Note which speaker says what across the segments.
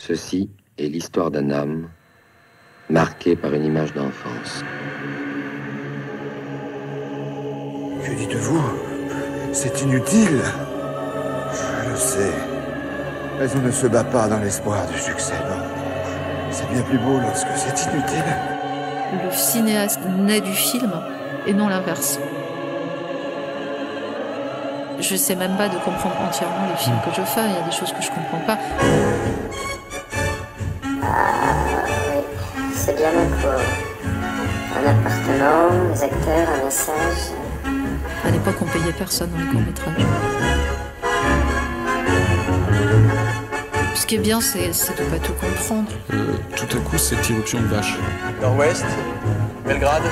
Speaker 1: Ceci est l'histoire d'un homme marqué par une image d'enfance.
Speaker 2: Que dites-vous? C'est inutile. Je le sais. Mais on ne se bat pas dans l'espoir du succès, non. C'est bien plus beau lorsque c'est inutile.
Speaker 3: Le cinéaste naît du film et non l'inverse. Je sais même pas de comprendre entièrement les films que je fais. Il y a des choses que je comprends pas.
Speaker 4: C'est bien un coup. Un appartement, des acteurs, un message.
Speaker 3: À l'époque, on payait personne dans les courts-métrages. Ce qui est bien, c'est de pas tout comprendre.
Speaker 5: Tout à coup, cette irruption de vache.
Speaker 6: Nord-Ouest, Belgrade,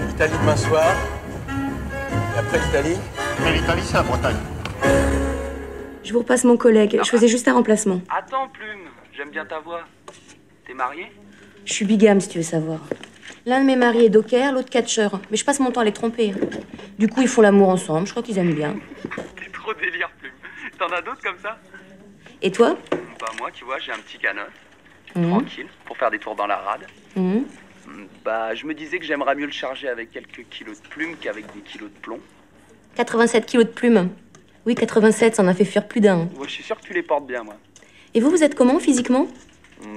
Speaker 6: Italie demain soir, et après l'Italie.
Speaker 7: Mais l'Italie, c'est la Bretagne.
Speaker 8: Je vous repasse mon collègue. Je faisais juste un remplacement.
Speaker 9: Attends, Plume, j'aime bien ta voix. T'es mariée?
Speaker 8: Je suis bigame, si tu veux savoir. L'un de mes maris est docker, l'autre catcheur. Mais je passe mon temps à les tromper. Du coup, ils font l'amour ensemble. Je crois qu'ils aiment bien.
Speaker 9: T'es trop délire, Plume. T'en as d'autres comme ça?
Speaker 8: Et toi?
Speaker 9: Bah moi, tu vois, j'ai un petit canot. Tranquille, pour faire des tours dans la rade. Bah, je me disais que j'aimerais mieux le charger avec quelques kilos de plumes qu'avec des kilos de plomb.
Speaker 8: 87 kilos de plumes. Oui, 87, ça en a fait fuir plus d'un.
Speaker 9: Ouais, je suis sûr que tu les portes bien, moi.
Speaker 8: Et vous êtes comment, physiquement?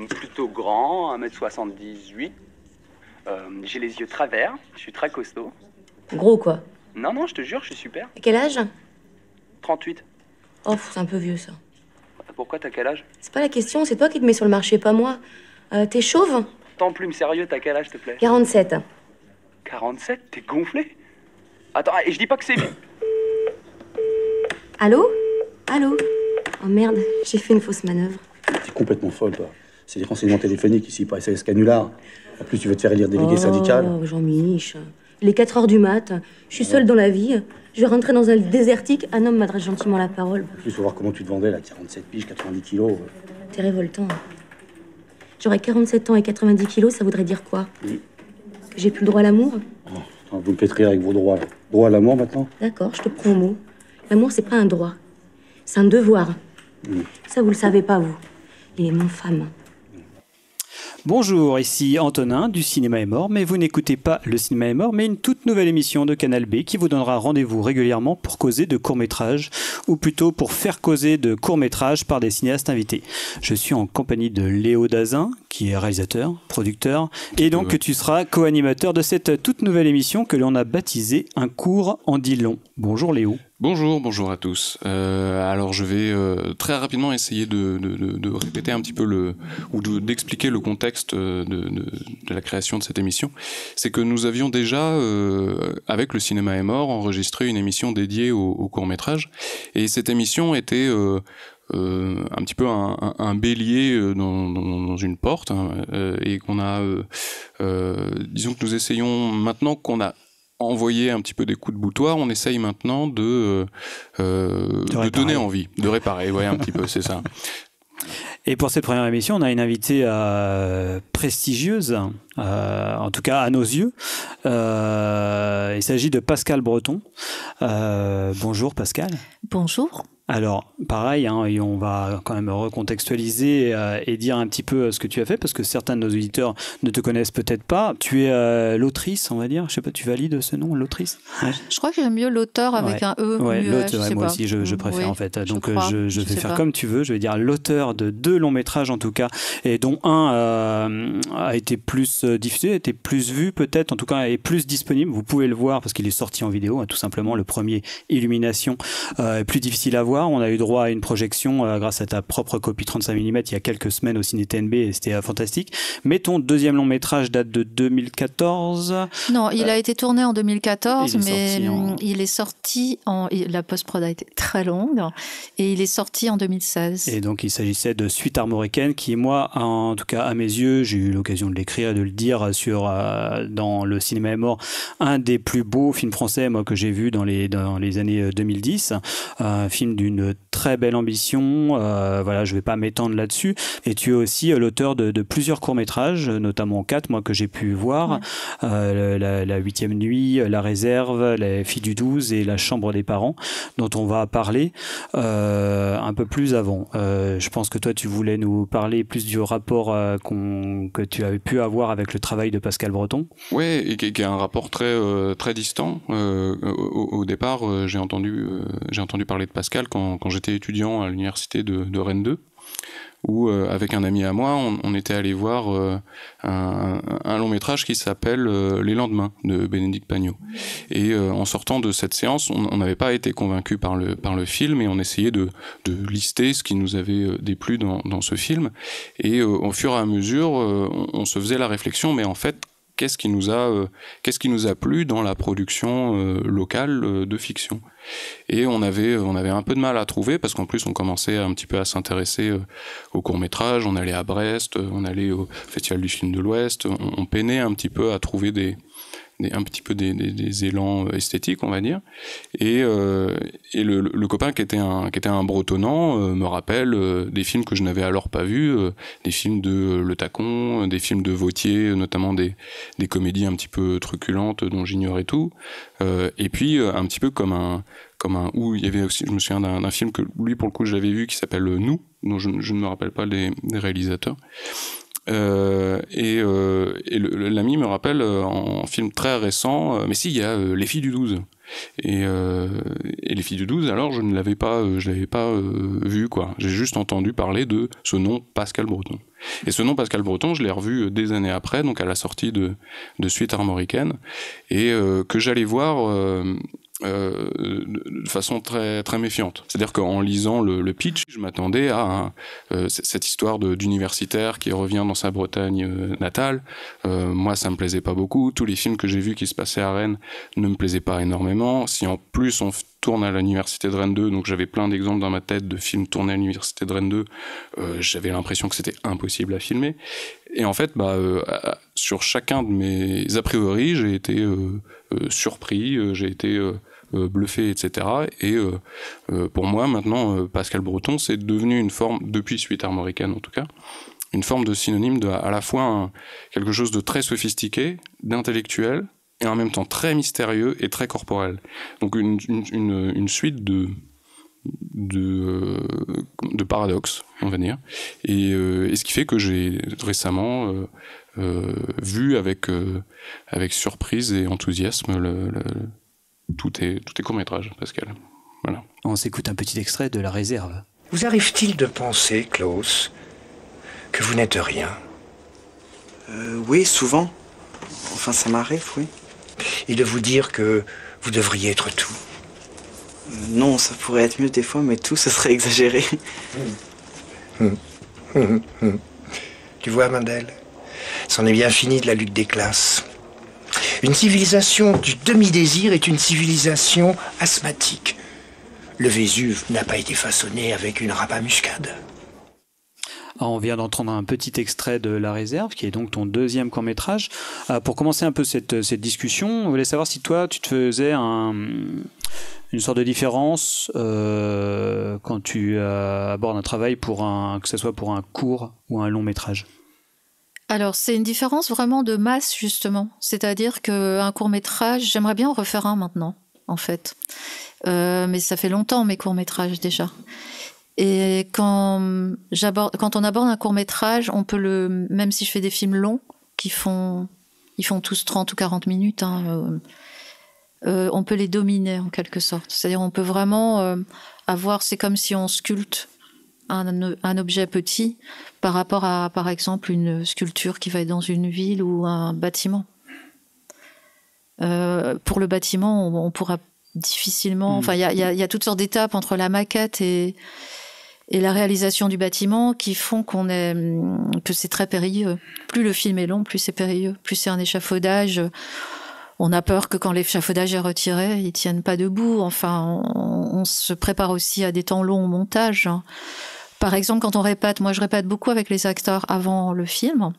Speaker 9: Plutôt grand, 1m78. J'ai les yeux travers, je suis très costaud.
Speaker 8: Gros, quoi.
Speaker 9: Non, je te jure, je suis super.
Speaker 8: Et quel âge?
Speaker 9: 38.
Speaker 8: Oh, c'est un peu vieux, ça.
Speaker 9: Pourquoi, t'as quel âge?
Speaker 8: C'est pas la question, c'est toi qui te mets sur le marché, pas moi. T'es chauve?
Speaker 9: Tant Plume, sérieux, t'as quel âge, s'il te plaît?
Speaker 8: 47.
Speaker 9: 47? T'es gonflé? Attends, et je dis pas que c'est...
Speaker 8: Allô? Allô? Oh merde, j'ai fait une fausse manœuvre.
Speaker 10: T'es complètement folle, toi. C'est des renseignements téléphoniques ici, pas SMS canular. En plus, tu veux te faire élire délégué syndical.
Speaker 8: Oh, Jean-Mich. Il est 4 heures du mat. Je suis seule dans la vie. Je vais rentrer dans un lit désertique. Un homme m'adresse gentiment la parole.
Speaker 10: En plus, faut voir comment tu te vendais, là. 47 piges, 90 kilos.
Speaker 8: T'es révoltant. J'aurais 47 ans et 90 kilos, ça voudrait dire quoi?
Speaker 10: Oui.
Speaker 8: Que j'ai plus le droit à l'amour?
Speaker 10: Oh, vous me faites rire avec vos droits, là. Droit à l'amour, maintenant?
Speaker 8: D'accord, je te prends au mot. L'amour, c'est pas un droit. C'est un devoir. Ça, vous le savez pas, vous. Il est non-femme.
Speaker 11: Bonjour, ici Antonin du Cinéma est mort, mais vous n'écoutez pas Le Cinéma est mort, mais une toute nouvelle émission de Canal B qui vous donnera rendez-vous régulièrement pour causer de courts-métrages, ou plutôt pour faire causer de courts-métrages par des cinéastes invités. Je suis en compagnie de Léo Dazin, qui est réalisateur, producteur, et donc que tu seras co-animateur de cette toute nouvelle émission que l'on a baptisée Un court en dit long. Bonjour Léo.
Speaker 5: Bonjour à tous. Alors je vais très rapidement essayer de répéter un petit peu d'expliquer le contexte de la création de cette émission. C'est que nous avions déjà, avec Le Cinéma est mort, enregistré une émission dédiée au court-métrage, et cette émission était un petit peu un bélier dans une porte, et qu'on a, disons que nous essayons maintenant qu'on a envoyer un petit peu des coups de boutoir, on essaye maintenant de donner envie, de réparer, ouais, un petit peu, c'est ça.
Speaker 11: Et pour cette première émission, on a une invitée prestigieuse, en tout cas à nos yeux. Il s'agit de Pascal Breton. Bonjour Pascal.
Speaker 3: Bonjour.
Speaker 11: Alors, pareil, et on va quand même recontextualiser et dire un petit peu ce que tu as fait, parce que certains de nos auditeurs ne te connaissent peut-être pas. Tu es l'autrice, on va dire. Je sais pas, tu valides ce nom, l'autrice?
Speaker 3: Je crois que j'aime mieux l'auteur avec un E.
Speaker 11: Ouais, l'auteur, moi aussi, je préfère en fait. Donc, je vais faire comme tu veux. Je vais dire l'auteur de 2 longs métrages en tout cas, et dont un a été plus diffusé, a été plus vu peut-être, en tout cas est plus disponible. Vous pouvez le voir parce qu'il est sorti en vidéo, tout simplement. Le premier, Illumination, est plus difficile à voir. On a eu droit à une projection grâce à ta propre copie 35 mm il y a quelques semaines au Ciné TNB et c'était fantastique. Mais ton deuxième long métrage date de 2014.
Speaker 3: Non, il a été tourné en 2014, mais il est sorti la post-prod a été très longue et il est sorti en 2016. Et
Speaker 11: donc il s'agissait de Suite armoricaine qui, moi, en tout cas à mes yeux, j'ai eu l'occasion de l'écrire et de le dire dans Le Cinéma est mort, un des plus beaux films français moi que j'ai vu dans les années 2010, un film d'une très belle ambition. Voilà, je ne vais pas m'étendre là-dessus. Et tu es aussi l'auteur de plusieurs courts-métrages, notamment 4, moi, que j'ai pu voir. La 8e nuit, La réserve, Les filles du 12 et La chambre des parents, dont on va parler un peu plus avant. Je pense que toi, tu voulais nous parler plus du rapport que tu avais pu avoir avec le travail de Pascal Breton.
Speaker 5: Oui, et qui est un rapport très distant. Au départ, j'ai entendu parler de Pascal quand j'étais étudiant à l'université de Rennes 2, où avec un ami à moi, on était allé voir un long métrage qui s'appelle Les lendemains de Bénédicte Pagnot. Et en sortant de cette séance, on n'avait pas été convaincus par le film, et on essayait de lister ce qui nous avait déplu dans ce film. Et au fur et à mesure, on se faisait la réflexion, mais en fait, qu'est-ce qui nous a plu dans la production locale de fiction. Et on avait un peu de mal à trouver, parce qu'en plus on commençait un petit peu à s'intéresser au court-métrage, on allait à Brest, on allait au Festival du film de l'Ouest, on peinait un petit peu à trouver des élans esthétiques, on va dire. Et le copain qui était un bretonnant me rappelle des films que je n'avais alors pas vus, des films de Le Tacon, des films de Vautier, notamment des comédies un petit peu truculentes dont j'ignorais tout. Et puis un petit peu comme un où il y avait aussi, je me souviens d'un film que lui pour le coup j'avais vu qui s'appelle Nous, dont je ne me rappelle pas des réalisateurs. L'ami me rappelle en film très récent, mais si, il y a Les filles du 12. Et Les filles du 12, alors je l'avais pas vu, quoi. J'ai juste entendu parler de ce nom Pascal Breton. Et ce nom Pascal Breton, je l'ai revu des années après, donc à la sortie de Suite armoricaine, et que j'allais voir de façon très, très méfiante. C'est-à-dire qu'en lisant le pitch, je m'attendais à cette histoire d'universitaire qui revient dans sa Bretagne natale. Moi, ça me plaisait pas beaucoup. Tous les films que j'ai vus qui se passaient à Rennes ne me plaisaient pas énormément. Si en plus on tourne à l'université de Rennes 2, donc j'avais plein d'exemples dans ma tête de films tournés à l'université de Rennes 2, j'avais l'impression que c'était impossible à filmer. Et en fait, sur chacun de mes a priori, j'ai été surpris, j'ai été bluffé, etc. Et pour moi, maintenant, Pascal Breton, c'est devenu une forme, depuis Suite armoricaine en tout cas, une forme de synonyme de à la fois quelque chose de très sophistiqué, d'intellectuel, et en même temps très mystérieux et très corporel. Donc une suite de paradoxes, on va dire. Et ce qui fait que j'ai récemment vu avec surprise et enthousiasme tous tes courts-métrages, Pascal. Voilà.
Speaker 11: On s'écoute un petit extrait de La réserve.
Speaker 7: Vous arrive-t-il de penser, Klaus, que vous n'êtes rien ?
Speaker 12: Oui, souvent. Enfin, ça m'arrive, oui.
Speaker 7: Et de vous dire que vous devriez être tout ?
Speaker 12: Non, ça pourrait être mieux des fois, mais tout, ce serait exagéré.
Speaker 7: Tu vois, Mandel, c'en est bien fini de la lutte des classes. Une civilisation du demi-désir est une civilisation asthmatique. Le Vésuve n'a pas été façonné avec une râpe à muscade.
Speaker 11: On vient d'entendre un petit extrait de La réserve, qui est donc ton deuxième court-métrage. Pour commencer un peu cette discussion, on voulait savoir si toi, tu te faisais une sorte de différence quand tu abordes un travail que ce soit pour un court ou un long métrage.
Speaker 3: Alors, c'est une différence vraiment de masse, justement. C'est-à-dire qu'un court-métrage, j'aimerais bien en refaire un maintenant, en fait. Mais ça fait longtemps, mes courts-métrages, déjà. Et quand on aborde un court-métrage, on peut même si je fais des films longs, ils font tous 30 ou 40 minutes, on peut les dominer, en quelque sorte. C'est-à-dire, on peut vraiment avoir... C'est comme si on sculpte un objet petit par rapport à, par exemple, une sculpture qui va être dans une ville ou un bâtiment. Pour le bâtiment, on pourra difficilement... Enfin, il y a toutes sortes d'étapes entre la maquette et la réalisation du bâtiment qui font que c'est très périlleux. Plus le film est long, plus c'est périlleux. Plus c'est un échafaudage. On a peur que quand l'échafaudage est retiré, ils tiennent pas debout. Enfin, on se prépare aussi à des temps longs au montage. Par exemple, quand on répète, moi je répète beaucoup avec les acteurs avant le film.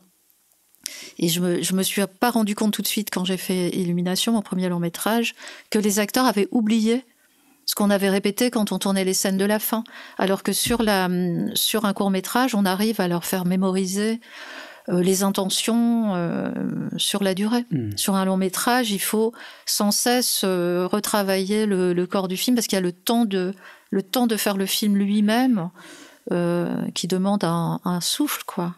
Speaker 3: Et je me suis pas rendu compte tout de suite quand j'ai fait Illumination, mon premier long métrage, que les acteurs avaient oublié ce qu'on avait répété quand on tournait les scènes de la fin. Alors que sur un court-métrage, on arrive à leur faire mémoriser les intentions sur la durée. Sur un long-métrage, il faut sans cesse retravailler le corps du film parce qu'il y a le temps de faire le film lui-même qui demande un souffle, quoi.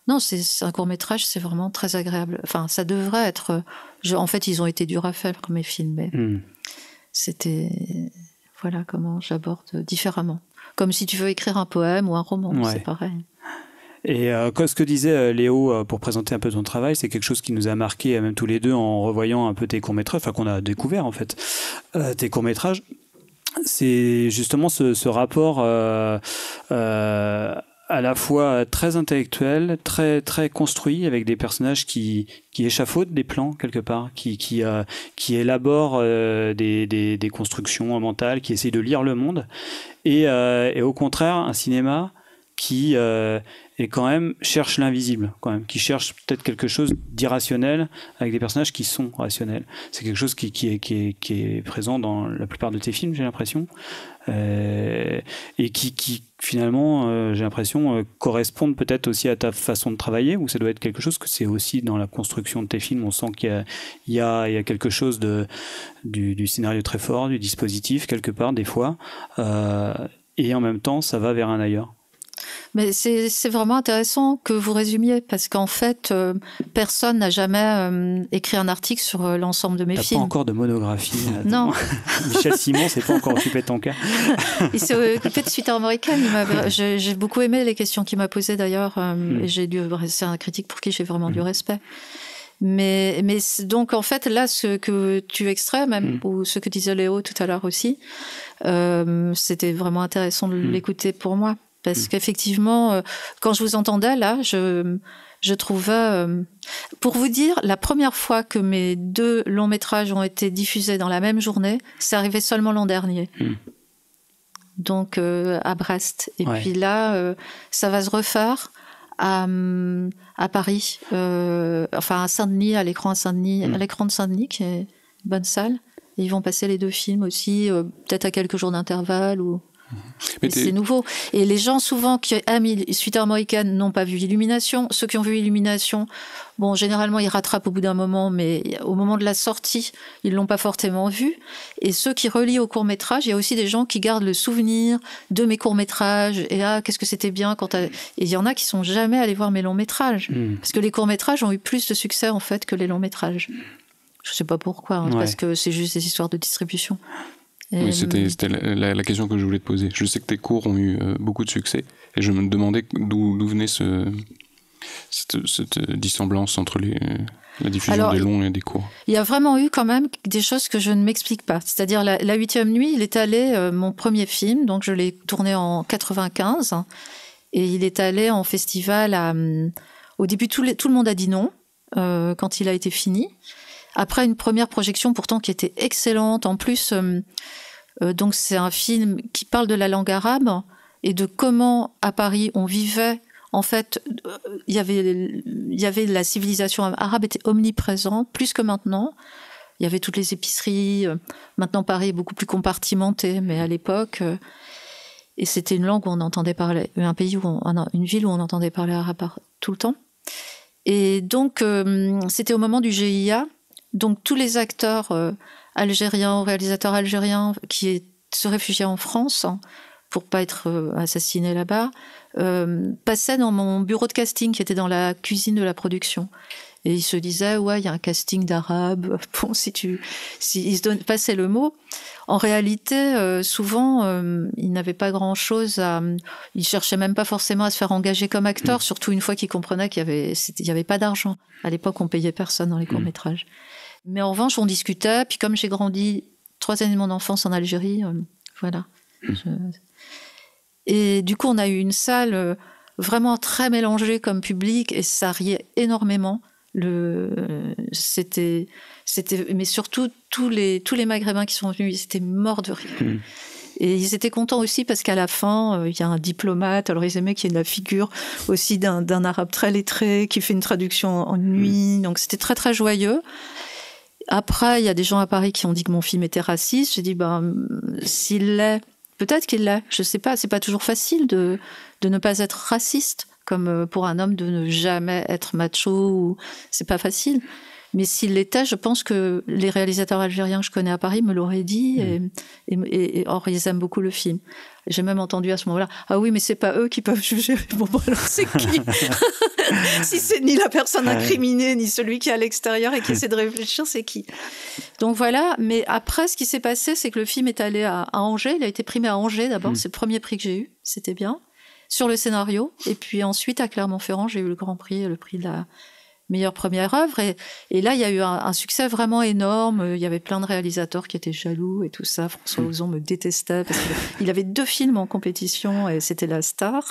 Speaker 3: Non, c'est un court-métrage, c'est vraiment très agréable. Enfin, ça devrait être... en fait, ils ont été durs à faire, mes films, mais c'était... Voilà comment j'aborde différemment. Comme si tu veux écrire un poème ou un roman, c'est pareil.
Speaker 11: Et ce que disait Léo pour présenter un peu ton travail, c'est quelque chose qui nous a marqué, même tous les deux, en revoyant un peu tes courts-métrages, enfin qu'on a découvert en fait, tes courts-métrages. C'est justement ce rapport à la fois très intellectuel, très très construit, avec des personnages qui échafaudent des plans quelque part, qui élaborent des constructions mentales, qui essayent de lire le monde, et au contraire un cinéma qui et quand même cherche l'invisible, quand même, qui cherche peut-être quelque chose d'irrationnel avec des personnages qui sont rationnels. C'est quelque chose qui est présent dans la plupart de tes films, j'ai l'impression, et qui finalement, j'ai l'impression, correspondent peut-être aussi à ta façon de travailler, ou ça doit être quelque chose que c'est aussi dans la construction de tes films, on sent qu'il y a quelque chose du scénario très fort, du dispositif quelque part des fois, et en même temps ça va vers un ailleurs.
Speaker 3: Mais c'est vraiment intéressant que vous résumiez, parce qu'en fait, personne n'a jamais écrit un article sur l'ensemble de mes films.
Speaker 11: T'as pas encore de monographie.
Speaker 3: Non.
Speaker 11: Michel Simon s'est pas encore occupé de ton cas.
Speaker 3: Il s'est occupé de Sweeter American. J'ai beaucoup aimé les questions qu'il m'a posées d'ailleurs, et c'est un critique pour qui j'ai vraiment du respect. Mais donc en fait, là, ce que tu extrais, même, ou ce que disait Léo tout à l'heure aussi, c'était vraiment intéressant de l'écouter pour moi. Parce qu'effectivement, quand je vous entendais, là, je trouvais... pour vous dire, la première fois que mes 2 longs métrages ont été diffusés dans la même journée, c'est arrivé seulement l'an dernier. Donc, à Brest. Et puis là, ça va se refaire à Paris. Enfin, à Saint-Denis, à l'écran de Saint-Denis, qui est une bonne salle. Et ils vont passer les 2 films aussi, peut-être à quelques jours d'intervalle ou... C'est nouveau. Et les gens souvent qui aiment Sweeter American n'ont pas vu Illumination. Ceux qui ont vu Illumination, bon, généralement ils rattrapent au bout d'un moment, mais au moment de la sortie, ils l'ont pas fortement vu. Et ceux qui relient au court-métrage, il y a aussi des gens qui gardent le souvenir de mes courts-métrages. Et là, qu'est-ce que c'était bien quand Et il y en a qui sont jamais allés voir mes longs-métrages. Parce que les courts-métrages ont eu plus de succès en fait que les longs-métrages. Je sais pas pourquoi, parce que c'est juste des histoires de distribution.
Speaker 5: Oui, c'était la question que je voulais te poser. Je sais que tes cours ont eu beaucoup de succès, et je me demandais d'où venait cette dissemblance entre la diffusion des longs et des courts.
Speaker 3: Il y a vraiment eu quand même des choses que je ne m'explique pas. C'est-à-dire la 8e nuit, il est allé, mon premier film, donc je l'ai tourné en 95, et il est allé en festival au début, tout le monde a dit non quand il a été fini. Après une première projection pourtant qui était excellente, en plus, donc c'est un film qui parle de la langue arabe et de comment à Paris on vivait. En fait, il y avait la civilisation arabe était omniprésente, plus que maintenant. Il y avait toutes les épiceries. Maintenant, Paris est beaucoup plus compartimenté, mais à l'époque, et c'était une langue où on entendait parler, une ville où on entendait parler arabe tout le temps. Et donc, c'était au moment du GIA. Donc tous les acteurs algériens, réalisateurs algériens qui se réfugiaient en France pour pas être assassinés là-bas, passaient dans mon bureau de casting qui était dans la cuisine de la production. Et ils se disaient, ouais, il y a un casting d'arabe. Bon, ils se passaient le mot. En réalité, souvent, ils n'avaient pas grand-chose ils cherchaient même pas forcément à se faire engager comme acteur, surtout une fois qu'ils comprenaient qu'il y avait pas d'argent. À l'époque, on payait personne dans les courts-métrages. Mais en revanche, on discutait. Puis comme j'ai grandi 3 années de mon enfance en Algérie, voilà. Et du coup, on a eu une salle vraiment très mélangée comme public, et ça riait énormément. Mais surtout tous les Maghrébins qui sont venus, ils étaient morts de rire. Et ils étaient contents aussi parce qu'à la fin, il y a un diplomate. Alors ils aimaient qu'il y ait la figure aussi d'un arabe très lettré qui fait une traduction en nuit. Donc c'était très très joyeux. Après, il y a des gens à Paris qui ont dit que mon film était raciste. J'ai dit, s'il l'est, peut-être qu'il l'est. Je sais pas, c'est pas toujours facile de ne pas être raciste, comme pour un homme de ne jamais être macho. C'est pas facile. Mais s'il l'était, je pense que les réalisateurs algériens que je connais à Paris me l'auraient dit. Or, ils aiment beaucoup le film. J'ai même entendu à ce moment-là, ah oui, mais c'est pas eux qui peuvent juger. Bon, alors c'est qui? Si c'est ni la personne incriminée, ni celui qui est à l'extérieur et qui essaie de réfléchir, c'est qui? Donc voilà. Mais après, ce qui s'est passé, c'est que le film est allé à Angers. Il a été primé à Angers d'abord. C'est le premier prix que j'ai eu. C'était bien. Sur le scénario. Et puis ensuite, à Clermont-Ferrand, j'ai eu le grand prix, le prix de la meilleure première œuvre. Et là, il y a eu un succès vraiment énorme. Il y avait plein de réalisateurs qui étaient jaloux et tout ça. François Ozon me détestait parce qu'il avait 2 films en compétition et c'était la star.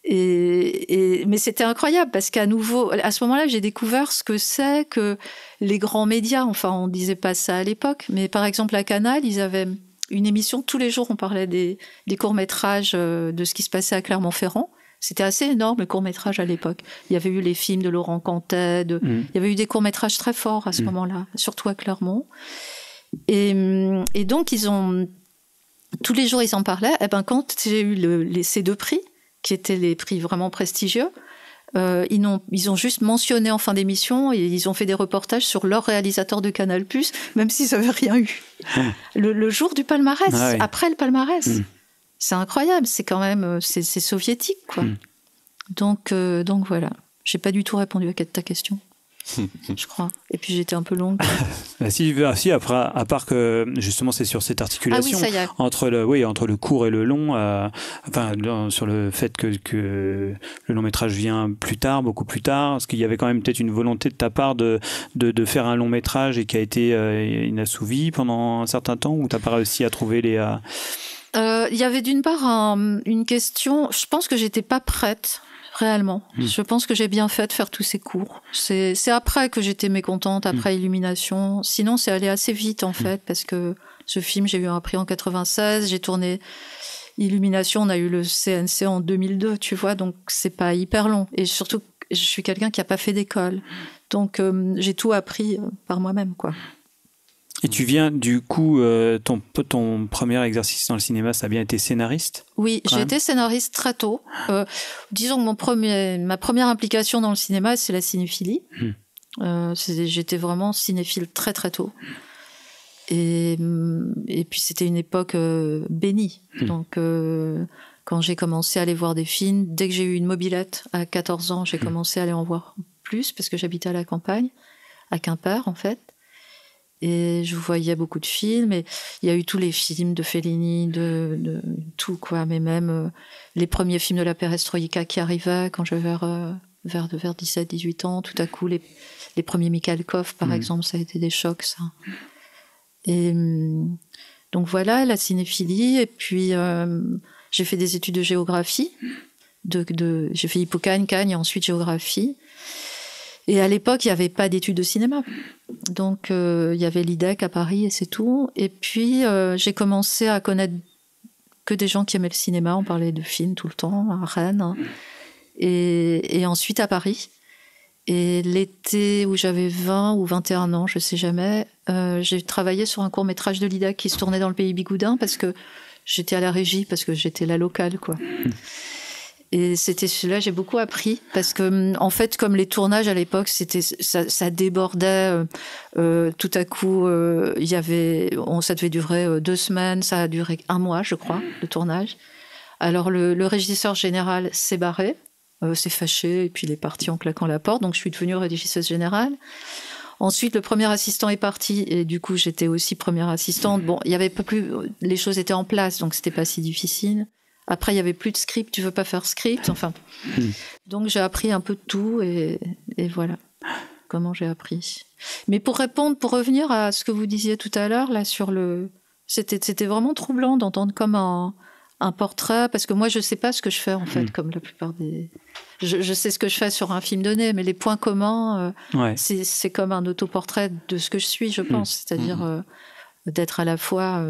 Speaker 3: Mais c'était incroyable parce qu'à nouveau, à ce moment-là, j'ai découvert ce que c'est que les grands médias. Enfin, on disait pas ça à l'époque, mais par exemple, à Canal, ils avaient une émission tous les jours. On parlait des courts-métrages, de ce qui se passait à Clermont-Ferrand. C'était assez énorme, le court-métrage à l'époque. Il y avait eu les films de Laurent Cantet, il y avait eu des courts-métrages très forts à ce moment-là, surtout à Clermont. Et donc, tous les jours, ils en parlaient. Et quand j'ai eu ces 2 prix, qui étaient les prix vraiment prestigieux, ils ont juste mentionné en fin d'émission et ils ont fait des reportages sur leur réalisateur de Canal+, même s'ils n'avaient rien eu. Le jour du palmarès, après le palmarès. C'est incroyable, c'est quand même c'est soviétique, quoi. Donc voilà. J'ai pas du tout répondu à ta question. Je crois. Et puis j'étais un peu longue.
Speaker 11: Si, après, à part que justement c'est sur cette articulation entre le court et le long, sur le fait que le long métrage vient plus tard, beaucoup plus tard, parce qu'il y avait quand même peut-être une volonté de ta part de faire un long métrage et qui a été inassouvi pendant un certain temps, ou t'as pas réussi à trouver les...
Speaker 3: Il y avait d'une part une question, je pense que j'étais pas prête réellement. Je pense que j'ai bien fait de faire tous ces cours. C'est après que j'étais mécontente, après Illumination. Sinon, c'est allé assez vite en fait, parce que ce film, j'ai eu un prix en 96, j'ai tourné Illumination, on a eu le CNC en 2002, tu vois, donc c'est pas hyper long. Et surtout, je suis quelqu'un qui a pas fait d'école. Donc j'ai tout appris par moi-même, quoi.
Speaker 11: Et tu viens, du coup, ton premier exercice dans le cinéma, ça a bien été scénariste?
Speaker 3: Oui, j'ai été scénariste très tôt. Disons que ma première implication dans le cinéma, c'est la cinéphilie. J'étais vraiment cinéphile très très tôt. Et puis c'était une époque bénie. Donc quand j'ai commencé à aller voir des films, dès que j'ai eu une mobilette à 14 ans, j'ai commencé à aller en voir plus, parce que j'habitais à la campagne, à Quimper en fait. Et je voyais beaucoup de films, et il y a eu tous les films de Fellini, de tout, quoi. Mais même les premiers films de la perestroïka qui arrivaient quand j'avais vers 17-18 ans. Tout à coup, les premiers Mikhalkov, par exemple, ça a été des chocs, ça. Et donc voilà, la cinéphilie. Et puis, j'ai fait des études de géographie. J'ai fait Hippocagne, Cagne, et ensuite géographie. Et à l'époque, il n'y avait pas d'études de cinéma. Donc, il y avait l'IDEC à Paris et c'est tout. Et puis, j'ai commencé à connaître que des gens qui aimaient le cinéma. On parlait de films tout le temps, à Rennes. Et ensuite à Paris. Et l'été où j'avais 20 ou 21 ans, je ne sais jamais, j'ai travaillé sur un court-métrage de l'IDEC qui se tournait dans le pays bigoudin, parce que j'étais à la régie, parce que j'étais la locale, quoi. Et c'était celui-là, j'ai beaucoup appris, parce que en fait, comme les tournages à l'époque, ça débordait. Tout à coup, ça devait durer 2 semaines, ça a duré 1 mois, je crois, le tournage. Alors le régisseur général s'est barré, s'est fâché, et puis il est parti en claquant la porte. Donc je suis devenue régisseuse générale. Ensuite, le premier assistant est parti, et du coup, j'étais aussi première assistante. Bon, il y avait pas plus, les choses étaient en place, donc c'était pas si difficile. Après, il n'y avait plus de script, tu veux pas faire script, enfin. Donc, j'ai appris un peu de tout, et voilà comment j'ai appris. Mais pour revenir à ce que vous disiez tout à l'heure, là, c'était vraiment troublant d'entendre comme un portrait, parce que moi, je sais pas ce que je fais, en fait, comme la plupart des... Je sais ce que je fais sur un film donné, mais les points communs, c'est comme un autoportrait de ce que je suis, je pense. C'est-à-dire d'être à la fois...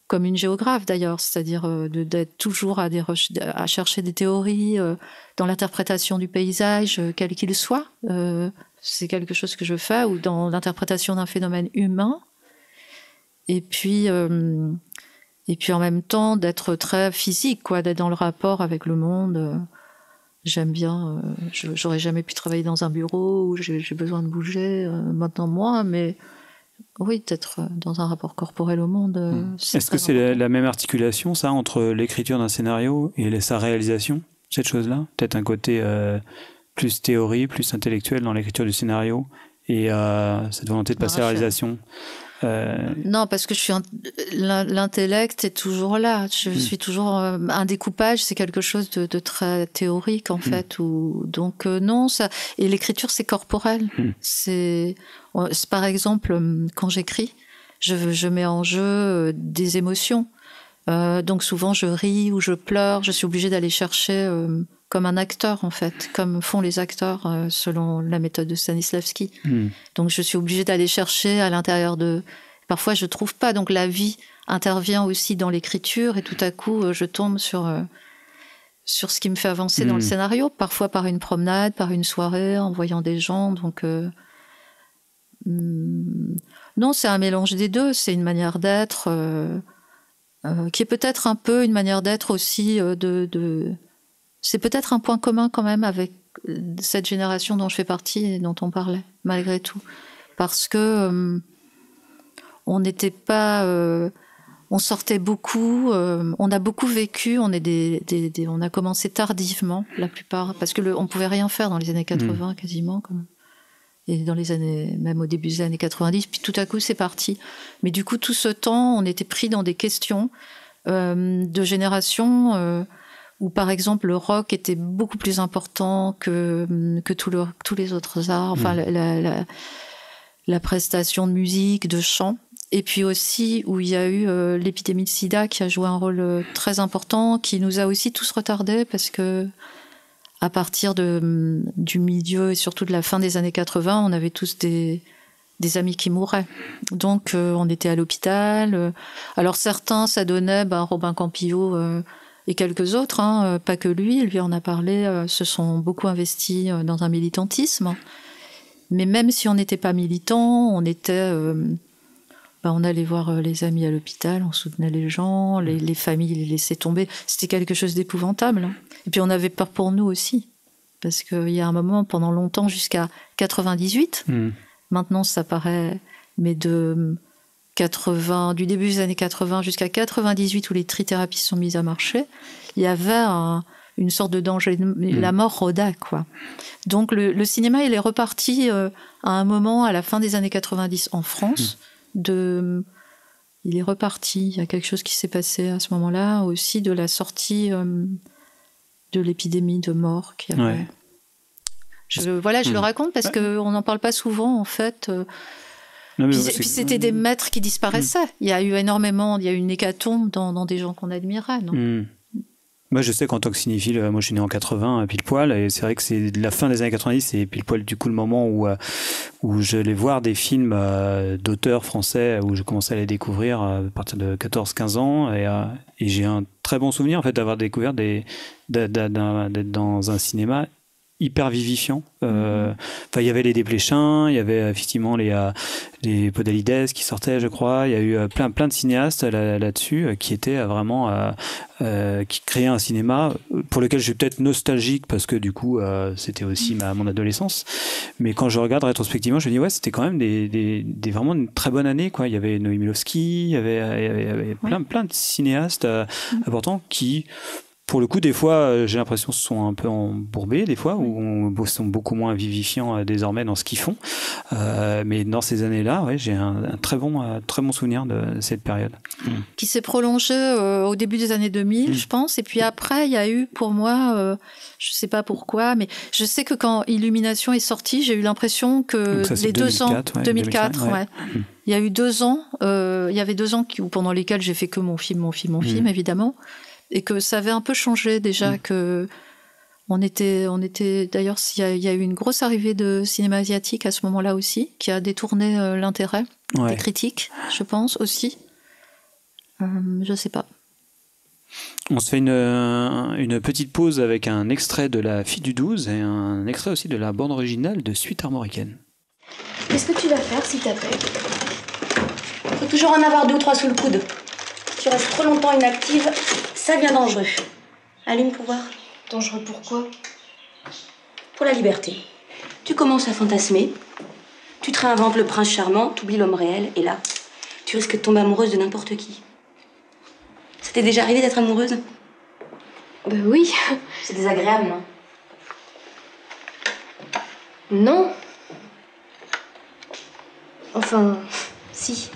Speaker 3: comme une géographe d'ailleurs, c'est-à-dire d'être toujours à chercher des théories dans l'interprétation du paysage, quel qu'il soit. c'est quelque chose que je fais, ou dans l'interprétation d'un phénomène humain. Et puis en même temps, d'être très physique, quoi, d'être dans le rapport avec le monde. J'aime bien. J'aurais jamais pu travailler dans un bureau où j'ai besoin de bouger. Maintenant, moi, mais oui, d'être dans un rapport corporel au monde.
Speaker 11: Est-ce que c'est la même articulation, ça, entre l'écriture d'un scénario et sa réalisation, cette chose-là? Peut-être un côté plus théorie, plus intellectuel dans l'écriture du scénario, et cette volonté de passer à la réalisation.
Speaker 3: Non, parce que l'intellect est toujours là. Je suis toujours un découpage, c'est quelque chose de très théorique en fait. Donc non, ça. Et l'écriture, c'est corporel. C'est par exemple quand j'écris, je mets en jeu des émotions. Donc souvent je ris ou je pleure. Je suis obligée d'aller chercher comme un acteur en fait, comme font les acteurs selon la méthode de Stanislavski. Donc je suis obligée d'aller chercher à l'intérieur de... Parfois je trouve pas, donc la vie intervient aussi dans l'écriture et tout à coup je tombe sur ce qui me fait avancer dans le scénario, parfois par une promenade, par une soirée, en voyant des gens. Donc non, c'est un mélange des deux, c'est une manière d'être qui est peut-être un peu une manière d'être aussi c'est peut-être un point commun quand même avec cette génération dont je fais partie et dont on parlait, malgré tout. Parce que on n'était pas... on sortait beaucoup, on a beaucoup vécu, on a commencé tardivement, la plupart, parce qu'on ne pouvait rien faire dans les années 80 quasiment, et dans les années, même au début des années 90, puis tout à coup c'est parti. Mais du coup, tout ce temps, on était pris dans des questions de génération... où par exemple le rock était beaucoup plus important que tous les autres arts, enfin la prestation de musique, de chant, et puis aussi où il y a eu l'épidémie de sida qui a joué un rôle très important, qui nous a aussi tous retardés parce que à partir du milieu et surtout de la fin des années 80, on avait tous des amis qui mouraient. Donc on était à l'hôpital. Alors certains, ça donnait Robin Campillo et quelques autres, pas que lui en a parlé, se sont beaucoup investis dans un militantisme. Mais même si on n'était pas militant, on était... on allait voir les amis à l'hôpital, on soutenait les gens, les familles les laissaient tomber. C'était quelque chose d'épouvantable. Et puis on avait peur pour nous aussi. Parce qu'il y a un moment, pendant longtemps, jusqu'à 98, maintenant ça paraît... mais du début des années 80 jusqu'à 98 où les trithérapies sont mises à marcher, il y avait une sorte de danger, la mort rôdait, quoi. Donc le cinéma, il est reparti à un moment, à la fin des années 90 en France, il est reparti, il y a quelque chose qui s'est passé à ce moment-là, aussi de la sortie de l'épidémie de mort qu'il y avait. Ouais. Je le raconte parce qu'on n'en parle pas souvent, en fait. Puis c'était des maîtres qui disparaissaient. Il y a eu une hécatombe dans des gens qu'on admirait, non
Speaker 11: Moi, je sais qu'en tant que cinéphile, moi je suis né en 80, pile poil, et c'est vrai que c'est la fin des années 90, c'est pile poil du coup le moment où je vais voir des films d'auteurs français, où je commençais à les découvrir à partir de 14-15 ans, et j'ai un très bon souvenir en fait d'avoir découvert d'être dans un cinéma hyper vivifiant. Il y avait les Desplechin, il y avait effectivement les Podalides qui sortaient, je crois. Il y a eu plein de cinéastes là-dessus qui étaient vraiment qui créaient un cinéma pour lequel je suis peut-être nostalgique parce que du coup c'était aussi mon adolescence. Mais quand je regarde rétrospectivement, je me dis c'était quand même vraiment une très bonne année, quoi. Il y avait Noémie Milowski, il y avait plein de cinéastes importants qui, pour le coup, des fois, j'ai l'impression qu'ils sont un peu embourbés, des fois, ou sont beaucoup moins vivifiants désormais dans ce qu'ils font. Mais dans ces années-là, j'ai un très bon souvenir de cette période.
Speaker 3: Qui s'est prolongé au début des années 2000, je pense. Et puis après, il y a eu, pour moi, je ne sais pas pourquoi, mais je sais que quand Illumination est sorti, j'ai eu l'impression que les 2 ans... 2004, ouais. Il y a eu 2 ans, il y avait 2 ans pendant lesquels j'ai fait que mon film, évidemment. Et que ça avait un peu changé déjà, que on était d'ailleurs, il y a eu une grosse arrivée de cinéma asiatique à ce moment-là aussi, qui a détourné l'intérêt des critiques, je pense aussi. Je sais pas.
Speaker 11: On se fait une petite pause avec un extrait de La Fille du 12 et un extrait aussi de la bande originale de Suite armoricaine.
Speaker 8: Qu'est-ce que tu vas faire, s'il te plaît? Faut toujours en avoir 2 ou 3 sous le coude. Tu restes trop longtemps inactive, ça devient dangereux. Allume pour voir.
Speaker 13: Dangereux pourquoi?
Speaker 8: Pour la liberté. Tu commences à fantasmer, tu te réinventes le prince charmant, t'oublies l'homme réel, et là, tu risques de tomber amoureuse de n'importe qui. Ça t'est déjà arrivé d'être amoureuse?
Speaker 13: Oui.
Speaker 8: C'est désagréable, non?
Speaker 13: Non. Enfin, si.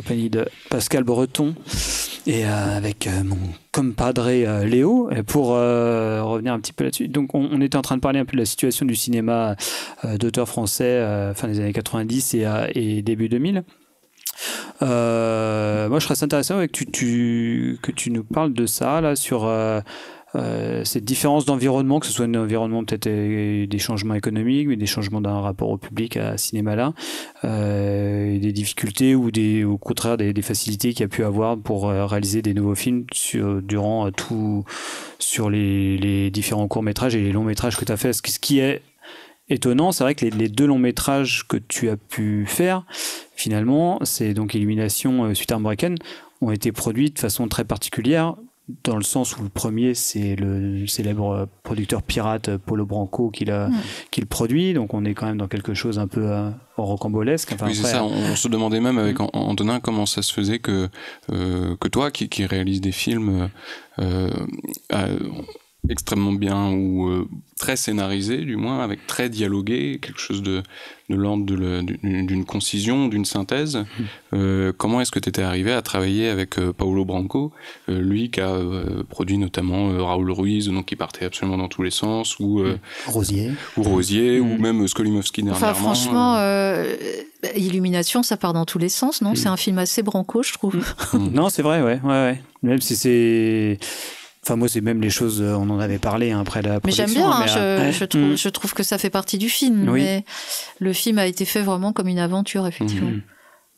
Speaker 11: compagnie de Pascal Breton et avec mon compadre Léo, pour revenir un petit peu là-dessus. Donc on était en train de parler un peu de la situation du cinéma d'auteurs français fin des années 90 et début 2000. Moi je serais intéressant que tu nous parles de ça là, sur cette différence d'environnement, que ce soit un environnement peut-être des changements économiques, mais des changements d'un rapport au public à ce cinéma-là, des difficultés ou au contraire des facilités qu'il y a pu avoir pour réaliser des nouveaux films sur les différents courts-métrages et les longs-métrages que tu as fait. Ce qui est étonnant, c'est vrai que les deux longs-métrages que tu as pu faire, finalement, c'est donc Illumination, Suite armoricaine, ont été produits de façon très particulière, dans le sens où le premier, c'est le célèbre producteur pirate Paulo Branco qui le produit, donc on est quand même dans quelque chose un peu rocambolesque. Enfin,
Speaker 5: oui, c'est ça, on se demandait même avec Antonin comment ça se faisait que toi qui réalises des films extrêmement bien ou très scénarisé, du moins, avec très dialogué, quelque chose de l'ordre d'une concision, d'une synthèse. Comment est-ce que tu étais arrivé à travailler avec Paulo Branco, lui qui a produit notamment Raoul Ruiz, donc qui partait absolument dans tous les sens, ou
Speaker 11: Rosier,
Speaker 5: ou même Skolimowski dernièrement.
Speaker 3: Enfin, franchement, Illumination, ça part dans tous les sens, non? C'est un film assez Branco, je trouve.
Speaker 11: Non, c'est vrai, ouais. Même si c'est... Enfin, moi, c'est même les choses, on en avait parlé après la production.
Speaker 3: Mais j'aime bien, je trouve que ça fait partie du film. Oui. Mais le film a été fait vraiment comme une aventure, effectivement.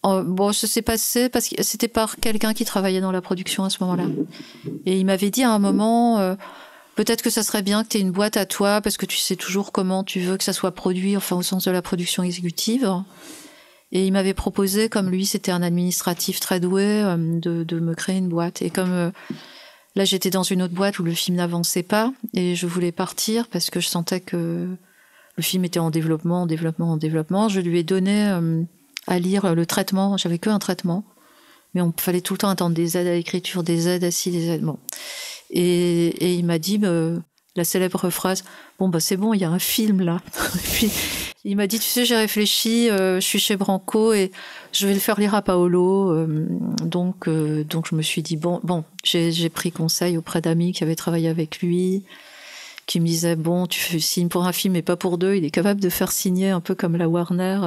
Speaker 3: Bon, ça s'est passé parce que c'était par quelqu'un qui travaillait dans la production à ce moment-là. Et il m'avait dit à un moment, peut-être que ça serait bien que tu aies une boîte à toi, parce que tu sais toujours comment tu veux que ça soit produit, enfin, au sens de la production exécutive. Et il m'avait proposé, comme lui, c'était un administratif très doué, de me créer une boîte. Et comme... là, j'étais dans une autre boîte où le film n'avançait pas et je voulais partir parce que je sentais que Le film était en développement. Je lui ai donné à lire le traitement. J'avais qu'un traitement. Mais il fallait tout le temps attendre des aides à l'écriture, des aides à ci, des aides... Bon. Et il m'a dit la célèbre phrase « Bon, c'est bon, il y a un film, là. » Puis il m'a dit « Tu sais, j'ai réfléchi, je suis chez Branco et je vais le faire lire à Paolo. » Donc, je me suis dit « Bon, j'ai pris conseil auprès d'amis qui avaient travaillé avec lui, qui me disaient « Bon, tu signes pour un film et pas pour deux. Il est capable de faire signer un peu comme la Warner. »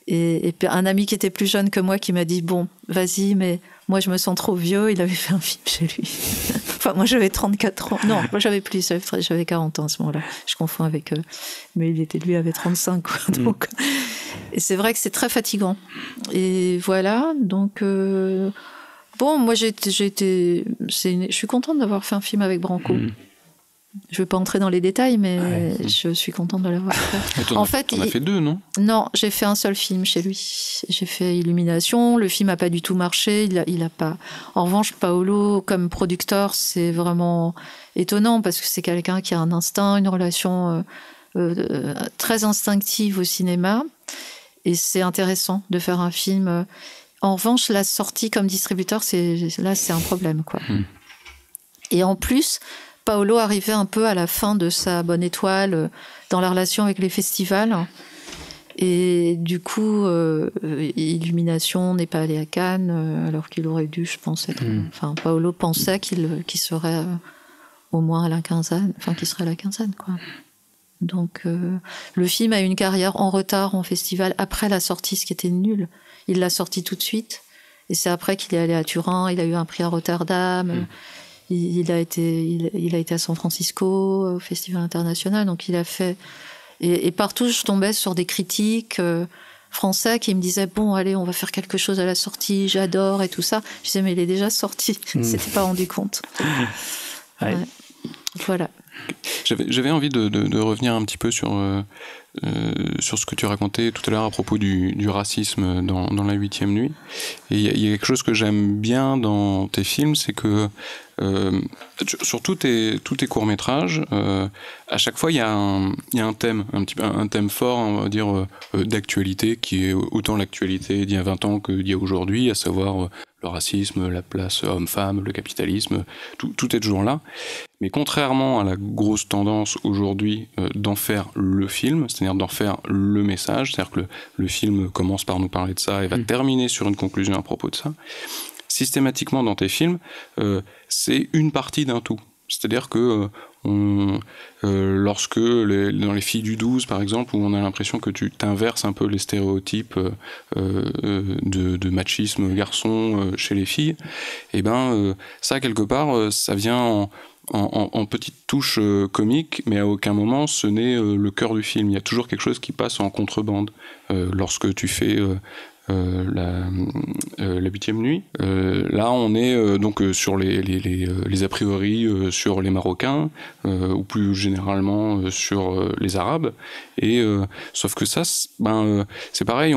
Speaker 3: Et un ami qui était plus jeune que moi qui m'a dit « Bon, vas-y, mais moi, je me sens trop vieux. » Il avait fait un film chez lui. Enfin, moi, j'avais 34 ans. Non, moi, j'avais plus. J'avais 40 ans à ce moment-là. Je confonds avec eux. Mais lui avait 35, quoi. Donc, et c'est vrai que c'est très fatigant. Et voilà. Donc, moi, je suis contente d'avoir fait un film avec Branco. Je ne vais pas entrer dans les détails, mais je suis contente de l'avoir fait.
Speaker 5: En fait, t'en as fait deux, non ?
Speaker 3: Non, j'ai fait un seul film chez lui. J'ai fait Illumination. Le film n'a pas du tout marché. Il a pas. En revanche, Paolo, comme producteur, c'est vraiment étonnant parce que c'est quelqu'un qui a un instinct, une relation très instinctive au cinéma. Et c'est intéressant de faire un film. En revanche, la sortie comme distributeur, c'est un problème, quoi. Et en plus, Paolo arrivait un peu à la fin de sa bonne étoile dans la relation avec les festivals. Et du coup, Illumination n'est pas allé à Cannes, alors qu'il aurait dû, je pense, être... Enfin, Paolo pensait qu'il serait au moins à la quinzaine, enfin, qu'il serait à la quinzaine, quoi. Donc, le film a eu une carrière en retard en festival après la sortie, ce qui était nul. Il l'a sorti tout de suite. Et c'est après qu'il est allé à Turin, il a eu un prix à Rotterdam... Il a été à San Francisco, au Festival international, donc il a fait... Et partout, je tombais sur des critiques français qui me disaient « Bon, allez, on va faire quelque chose à la sortie, j'adore, et tout ça. » Je disais « Mais il est déjà sorti, il s'était pas rendu compte. » Voilà.
Speaker 5: J'avais envie de revenir un petit peu sur ce que tu racontais tout à l'heure à propos du racisme dans La 8e nuit. Et il y a quelque chose que j'aime bien dans tes films, c'est que sur tous tes courts-métrages, à chaque fois il y a un thème, un thème fort, on va dire, d'actualité, qui est autant l'actualité d'il y a 20 ans que d'il y a aujourd'hui, à savoir le racisme, la place homme-femme, le capitalisme, tout est toujours là. Mais contrairement à la grosse tendance aujourd'hui d'en faire le film, c'est-à-dire d'en faire le message, c'est-à-dire que le film commence par nous parler de ça et va terminer sur une conclusion à propos de ça, systématiquement dans tes films, c'est une partie d'un tout. C'est-à-dire que lorsque dans Les Filles du 12 par exemple, où on a l'impression que tu t'inverses un peu les stéréotypes de machisme garçon chez les filles, et ben ça quelque part ça vient en petite touche comique, mais à aucun moment ce n'est le cœur du film. Il y a toujours quelque chose qui passe en contrebande lorsque tu fais la 8e nuit. Là, on est donc sur les a priori sur les Marocains, ou plus généralement sur les Arabes. Et sauf que ça, c'est pareil.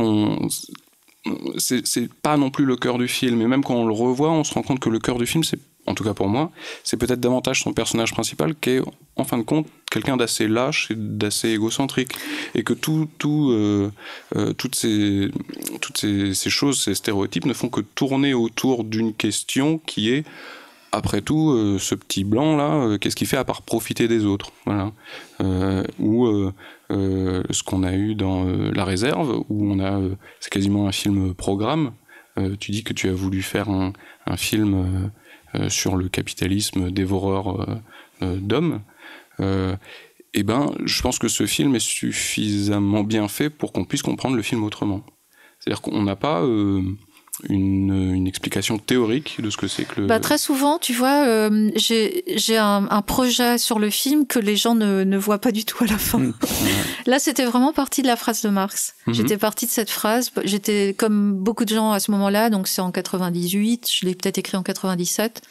Speaker 5: C'est pas non plus le cœur du film. Et même quand on le revoit, on se rend compte que le cœur du film, c'est, en tout cas pour moi, c'est peut-être davantage son personnage principal qui est, en fin de compte, quelqu'un d'assez lâche et d'assez égocentrique. Et que toutes ces choses, ces stéréotypes ne font que tourner autour d'une question qui est, après tout, ce petit blanc-là, qu'est-ce qu'il fait à part profiter des autres ? Voilà. Ou ce qu'on a eu dans La Réserve, où c'est quasiment un film programme. Tu dis que tu as voulu faire un film sur le capitalisme dévoreur d'hommes. Et je pense que ce film est suffisamment bien fait pour qu'on puisse comprendre le film autrement. C'est-à-dire qu'on n'a pas une explication théorique de ce que c'est que le...
Speaker 3: Très souvent, tu vois, j'ai un projet sur le film que les gens ne voient pas du tout à la fin. Là, c'était vraiment parti de la phrase de Marx. J'étais partie de cette phrase. J'étais comme beaucoup de gens à ce moment-là, donc c'est en 98, je l'ai peut-être écrit en 97.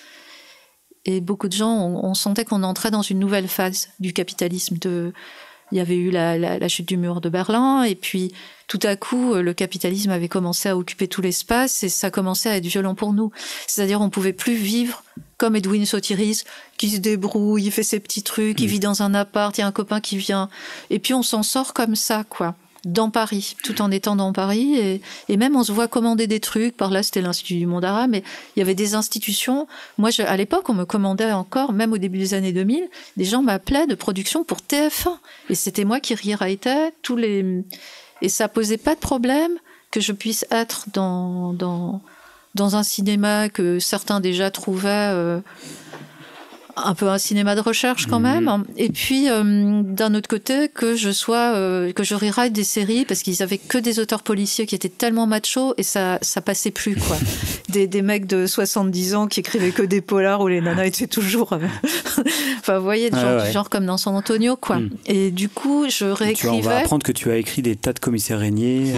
Speaker 3: Et beaucoup de gens, on sentait qu'on entrait dans une nouvelle phase du capitalisme. Il y avait eu la chute du mur de Berlin, et puis tout à coup, le capitalisme avait commencé à occuper tout l'espace, et ça commençait à être violent pour nous. C'est-à-dire, on ne pouvait plus vivre comme Edwin Sotiris, qui se débrouille, il fait ses petits trucs, il vit dans un appart, il y a un copain qui vient. Et puis on s'en sort comme ça, quoi. Dans Paris, tout en étant dans Paris, et même on se voit commander des trucs. Par là, c'était l'Institut du Monde Arabe, mais il y avait des institutions. Moi, à l'époque, on me commandait encore, même au début des années 2000, des gens m'appelaient de production pour TF1, et c'était moi qui rewritais et ça posait pas de problème que je puisse être dans un cinéma que certains déjà trouvaient un peu un cinéma de recherche quand même, et puis d'un autre côté que je rewrite des séries parce qu'ils avaient que des auteurs policiers qui étaient tellement machos et ça passait plus, quoi. des mecs de 70 ans qui écrivaient que des polars où les nanas étaient toujours enfin vous voyez, genre comme dans San Antonio, quoi. Et du coup je réécrivais.
Speaker 11: On va apprendre que tu as écrit des tas de commissaires Régnier.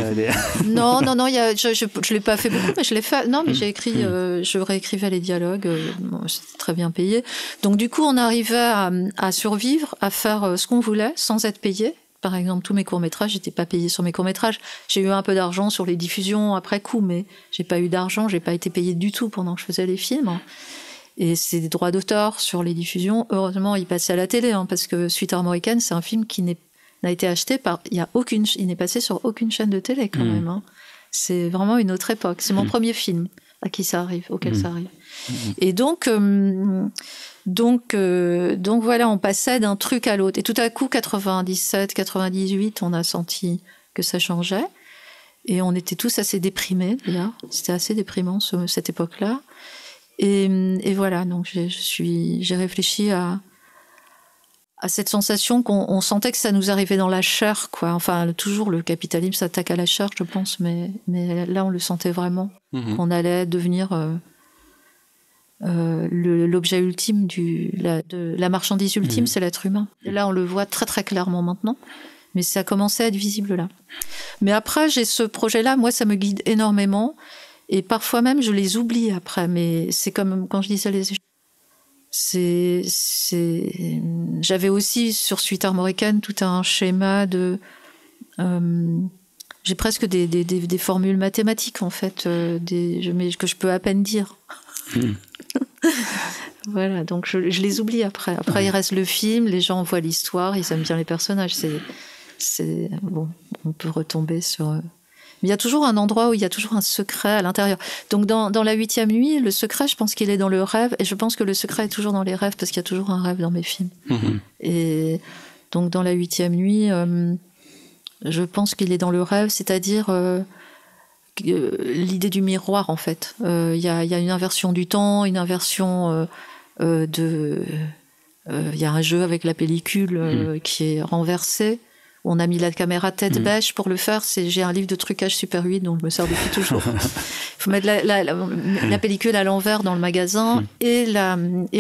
Speaker 3: Non, je l'ai pas fait beaucoup, mais je l'ai fait. Non, mais j'ai écrit, je réécrivais les dialogues, c'était très bien payé. Donc du coup, on arrivait à survivre, à faire ce qu'on voulait sans être payé. Par exemple, tous mes courts-métrages, j'étais pas payée sur mes courts-métrages. J'ai eu un peu d'argent sur les diffusions après coup, mais j'ai pas eu d'argent, j'ai pas été payée du tout pendant que je faisais les films. Et c'est des droits d'auteur sur les diffusions. Heureusement, ils passaient à la télé, parce que Suite armoricaine, c'est un film qui n'a été acheté par... Il n'est passé sur aucune chaîne de télé, quand même. C'est vraiment une autre époque. C'est mon premier film à qui ça arrive, auquel ça arrive. Et donc voilà, on passait d'un truc à l'autre. Et tout à coup, 97, 98, on a senti que ça changeait. Et on était tous assez déprimés, d'ailleurs. C'était assez déprimant, cette époque-là. Et voilà, donc j'ai réfléchi à cette sensation qu'on sentait que ça nous arrivait dans la chair, quoi. Enfin, toujours le capitalisme s'attaque à la chair, je pense, mais là, on le sentait vraiment, qu'on allait devenir l'objet ultime de la marchandise ultime, c'est l'être humain. Et là, on le voit très très clairement maintenant, mais ça commençait à être visible là. Mais après, j'ai ce projet-là, moi, ça me guide énormément. Et parfois même, je les oublie après. Mais c'est comme quand je disais j'avais aussi sur Suite armoricaine tout un schéma de... j'ai presque des formules mathématiques, en fait, que je peux à peine dire. Voilà, donc je les oublie après. Après, il reste le film, les gens voient l'histoire, ils aiment bien les personnages. Bon, on peut retomber sur... Mais il y a toujours un endroit où il y a toujours un secret à l'intérieur. Donc dans la 8e nuit, le secret, je pense qu'il est dans le rêve. Et je pense que le secret est toujours dans les rêves, parce qu'il y a toujours un rêve dans mes films. Et donc dans la 8e nuit, je pense qu'il est dans le rêve, c'est-à-dire l'idée du miroir, en fait. Il y a une inversion du temps, une inversion il y a un jeu avec la pellicule qui est renversée. On a mis la caméra tête bêche pour le faire. J'ai un livre de trucage Super 8 dont je me sers depuis toujours. Il faut mettre la pellicule à l'envers dans le magasin et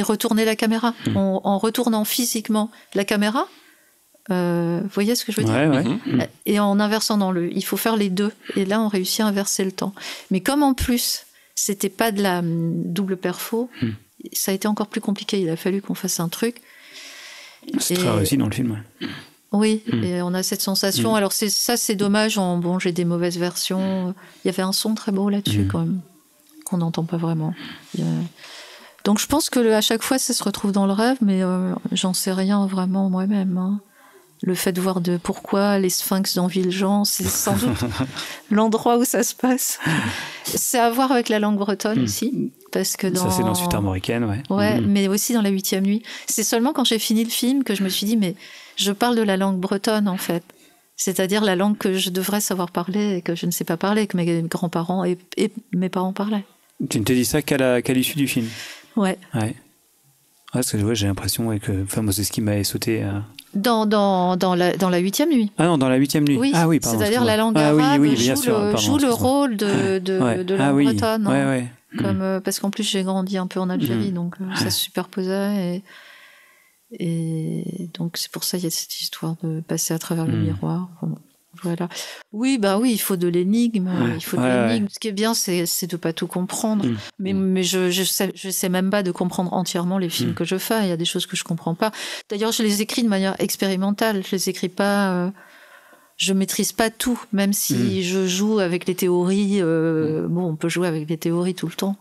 Speaker 3: retourner la caméra. En retournant physiquement la caméra, vous voyez ce que je veux dire ? Et en inversant il faut faire les deux. Et là, on réussit à inverser le temps. Mais comme en plus, c'était pas de la double perfo, ça a été encore plus compliqué. Il a fallu qu'on fasse un truc.
Speaker 11: C'est très réussi dans le film.
Speaker 3: Oui, et on a cette sensation. Alors c'est dommage. J'ai des mauvaises versions. Il y avait un son très beau là-dessus quand même, qu'on n'entend pas vraiment. Donc je pense que à chaque fois ça se retrouve dans le rêve, mais j'en sais rien vraiment moi-même. Le fait de voir pourquoi les sphinx dans Villejean, c'est sans doute l'endroit où ça se passe. C'est à voir avec la langue bretonne aussi, parce que
Speaker 11: ça c'est dans Suite armoricaine,
Speaker 3: mais aussi dans la 8e nuit. C'est seulement quand j'ai fini le film que je me suis dit mais je parle de la langue bretonne, en fait. C'est-à-dire la langue que je devrais savoir parler et que je ne sais pas parler, que mes grands-parents et mes parents parlaient.
Speaker 11: Tu ne te dis ça qu'à l'issue du film ?
Speaker 3: Ouais.
Speaker 11: Parce que j'ai l'impression que... Enfin, moi, c'est ce qui m'avait sauté...
Speaker 3: Dans la 8e nuit.
Speaker 11: Ah non, dans la 8e nuit.
Speaker 3: Oui,
Speaker 11: pardon,
Speaker 3: c'est-à-dire la langue arabe joue le rôle de langue bretonne. Comme, parce qu'en plus, j'ai grandi un peu en Algérie, donc ça se superposait et donc c'est pour ça qu'il y a cette histoire de passer à travers le miroir. Voilà. Oui, il faut de l'énigme. Ce qui est bien, c'est de pas tout comprendre. Mais je sais même pas de comprendre entièrement les films que je fais. Il y a des choses que je comprends pas. D'ailleurs, je les écris de manière expérimentale. Je les écris pas. Je maîtrise pas tout, même si je joue avec les théories. On peut jouer avec les théories tout le temps,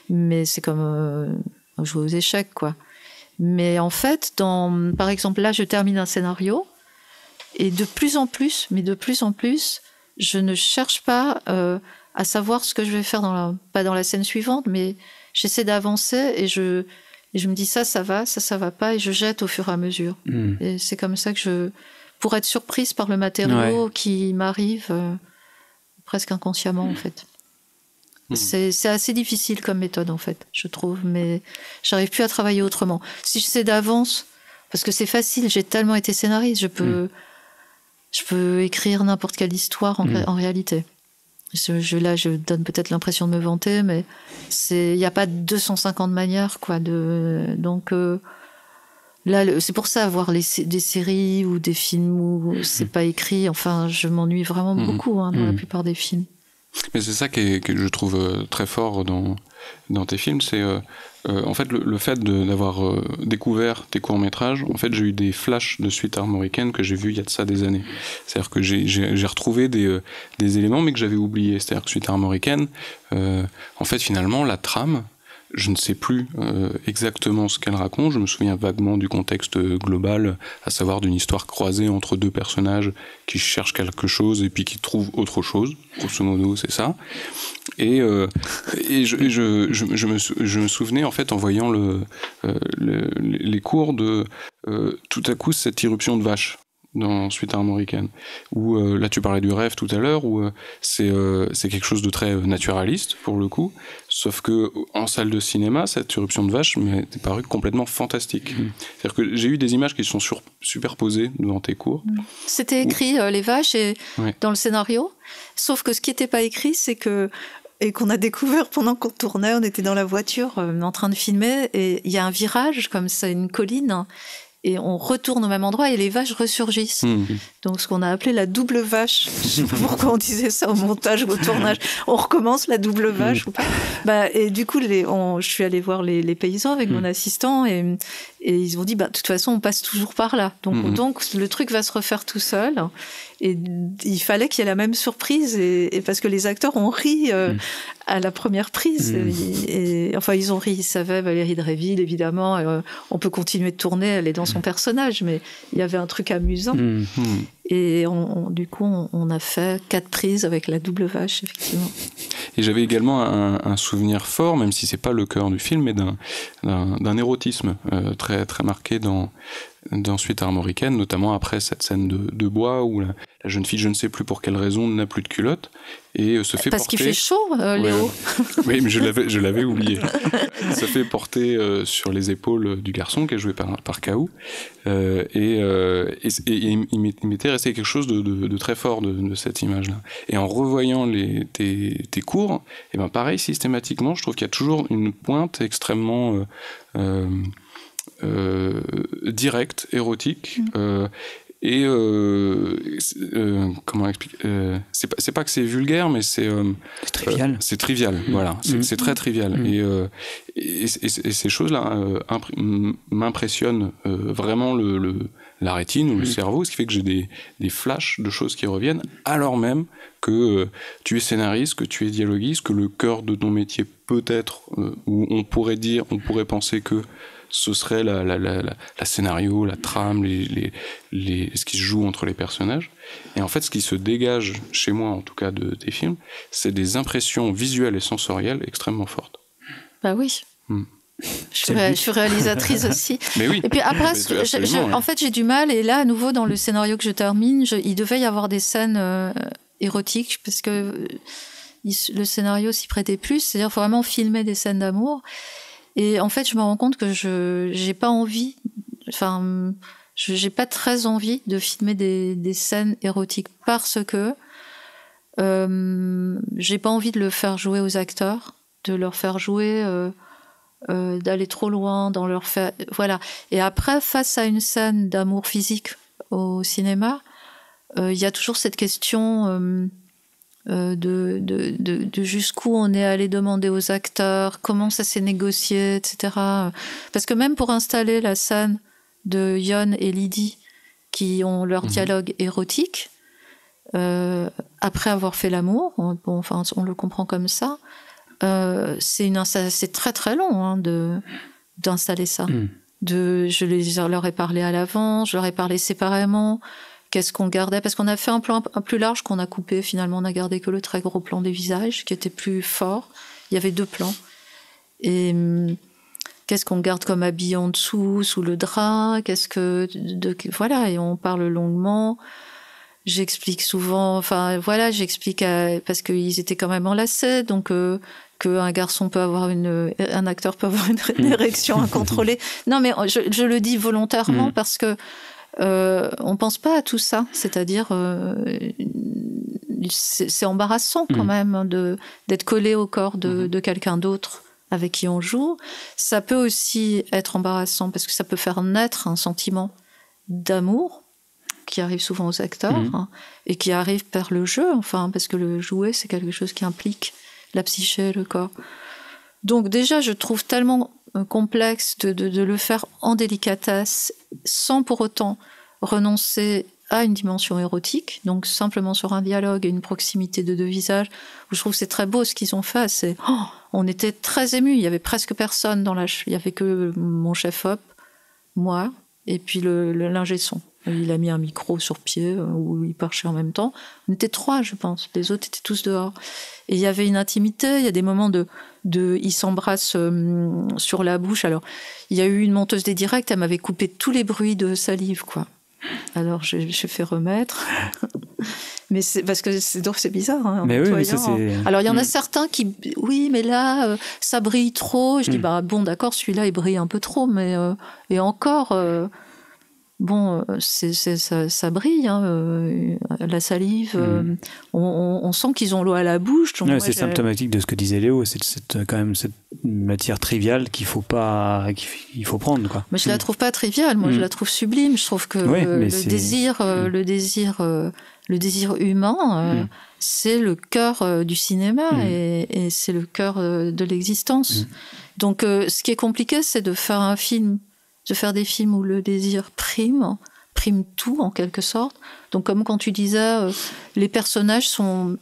Speaker 3: mais c'est comme jouer aux échecs, quoi. Mais en fait, par exemple, là, je termine un scénario, et de plus en plus, je ne cherche pas à savoir ce que je vais faire pas dans la scène suivante, mais j'essaie d'avancer et je me dis ça va pas, et je jette au fur et à mesure. Et c'est comme ça que pour être surprise par le matériau qui m'arrive presque inconsciemment, en fait. C'est assez difficile comme méthode, en fait, je trouve, mais j'arrive plus à travailler autrement. Si je sais d'avance, parce que c'est facile, j'ai tellement été scénariste, je peux écrire n'importe quelle histoire en réalité. Là, je donne peut-être l'impression de me vanter, mais il n'y a pas 250 manières, quoi. Donc là, c'est pour ça, voir des séries ou des films où c'est pas écrit, enfin, je m'ennuie vraiment beaucoup dans la plupart des films.
Speaker 5: Mais c'est ça que je trouve très fort dans tes films, c'est en fait le fait d'avoir découvert tes courts-métrages. En fait, j'ai eu des flashs de suite armoricaine que j'ai vus il y a de ça des années. C'est-à-dire que j'ai retrouvé des éléments, mais que j'avais oubliés. C'est-à-dire que suite armoricaine, en fait, finalement, la trame, je ne sais plus exactement ce qu'elle raconte. Je me souviens vaguement du contexte global, à savoir d'une histoire croisée entre deux personnages qui cherchent quelque chose et puis qui trouvent autre chose. Grosso modo, c'est ça. Et je me souvenais, en fait, en voyant les cours de tout à coup cette irruption de vache dans Suite armoricaine, où là tu parlais du rêve tout à l'heure, où c'est quelque chose de très naturaliste pour le coup, sauf que en salle de cinéma, cette irruption de vache m'est paru complètement fantastique. C'est-à-dire que j'ai eu des images qui sont superposées devant tes cours.
Speaker 3: C'était écrit les vaches dans le scénario, sauf que ce qui n'était pas écrit, c'est que et qu'on a découvert pendant qu'on tournait, on était dans la voiture en train de filmer, et il y a un virage comme ça, une colline, et on retourne au même endroit et les vaches ressurgissent. Donc ce qu'on a appelé la double vache. Je sais pas pourquoi on disait ça au montage ou au tournage. On recommence la double vache ou pas. Et du coup, je suis allée voir les paysans avec mon assistant et ils ont dit, de toute façon, on passe toujours par là. Donc le truc va se refaire tout seul. Et il fallait qu'il y ait la même surprise, et parce que les acteurs ont ri à la première prise. Enfin, ils ont ri, ils savaient, Valérie Dréville, évidemment, on peut continuer de tourner, elle est dans son personnage, mais il y avait un truc amusant. Et du coup, on a fait 4 prises avec la double vache, effectivement.
Speaker 5: Et j'avais également un souvenir fort, même si c'est pas le cœur du film, mais d'un érotisme très, très marqué dans Suite armoricaine, notamment après cette scène de bois où la jeune fille, je ne sais plus pour quelle raison, n'a plus de culotte et se fait porter...
Speaker 3: Parce qu'il fait chaud, Léo.
Speaker 5: Oui, mais je l'avais oublié. Se fait porter sur les épaules du garçon qui est joué par Kaou. Et il m'était resté quelque chose de très fort de cette image-là. Et en revoyant tes cours, et pareil, systématiquement, je trouve qu'il y a toujours une pointe extrêmement... direct, érotique, comment expliquer, c'est pas que c'est vulgaire, mais c'est trivial. C'est trivial, voilà. C'est très trivial. Et ces choses-là m'impressionnent vraiment la rétine ou le cerveau, ce qui fait que j'ai des flashs de choses qui reviennent, alors même que tu es scénariste, que tu es dialoguiste, que le cœur de ton métier peut-être, où on pourrait penser que ce serait la scénario, la trame, ce qui se joue entre les personnages. Et en fait, ce qui se dégage, chez moi en tout cas, de tes films, c'est des impressions visuelles et sensorielles extrêmement fortes.
Speaker 3: Bah oui. Je suis réalisatrice aussi.
Speaker 5: Mais oui.
Speaker 3: Et puis après, en fait, j'ai du mal. Et là, à nouveau, dans le scénario que je termine, il devait y avoir des scènes érotiques, parce que le scénario s'y prêtait plus. C'est-à-dire, faut vraiment filmer des scènes d'amour. Et en fait, je me rends compte que j'ai pas envie, j'ai pas très envie de filmer des scènes érotiques, parce que j'ai pas envie de le faire jouer aux acteurs, de leur faire jouer, d'aller trop loin dans leur faire, voilà. Et après, face à une scène d'amour physique au cinéma, il y a toujours cette question de jusqu'où on est allé demander aux acteurs, comment ça s'est négocié, etc. Parce que même pour installer la scène de Yon et Lydie, qui ont leur dialogue érotique, après avoir fait l'amour, on le comprend comme ça, c'est très très long d'installer ça. Je leur ai parlé à l'avance, je leur ai parlé séparément. Qu'est-ce qu'on gardait? Parce qu'on a fait un plan un plus large qu'on a coupé. Finalement, on a gardé que le très gros plan des visages, qui était plus fort. Il y avait 2 plans. Et qu'est-ce qu'on garde comme habit en dessous, sous le drap? Voilà, et on parle longuement. J'explique souvent, parce qu'ils étaient quand même enlacés, donc qu'un garçon peut avoir un acteur peut avoir une érection incontrôlée. Non, mais je le dis volontairement parce que on pense pas à tout ça. C'est-à-dire, c'est embarrassant quand même d'être collé au corps de quelqu'un d'autre avec qui on joue. Ça peut aussi être embarrassant parce que ça peut faire naître un sentiment d'amour qui arrive souvent aux acteurs et qui arrive par le jeu, parce que le jouer, c'est quelque chose qui implique la psyché, le corps. Donc déjà, je trouve tellement complexe de le faire en délicatesse, sans pour autant renoncer à une dimension érotique, donc simplement sur un dialogue et une proximité de 2 visages, où je trouve que c'est très beau ce qu'ils ont fait. On était très émus, il y avait presque personne il y avait que mon chef-op, moi, et puis l'ingé son. Il a mis un micro sur pied, où il marchait en même temps. On était 3, je pense. Les autres étaient tous dehors. Et il y avait une intimité, il y a des moments ils s'embrassent sur la bouche. Alors, il y a eu une monteuse des directs, elle m'avait coupé tous les bruits de salive, quoi. Alors, j'ai fait remettre. Mais c'est parce que c'est bizarre. Hein,
Speaker 11: mais oui, mais ça, c'est...
Speaker 3: Alors, il y en a certains qui... Oui, mais là, ça brille trop. Je dis, bon, d'accord, celui-là, il brille un peu trop, mais... et encore... ça brille, la salive. On sent qu'ils ont l'eau à la bouche. Donc
Speaker 11: c'est symptomatique de ce que disait Léo. C'est quand même cette matière triviale qu'il faut prendre, quoi.
Speaker 3: Mais je la trouve pas triviale. Moi, je la trouve sublime. Je trouve que le désir humain, c'est le cœur du cinéma et c'est le cœur de l'existence. Donc, ce qui est compliqué, c'est de faire des films où le désir prime tout, en quelque sorte. Donc, comme quand tu disais, mes personnages en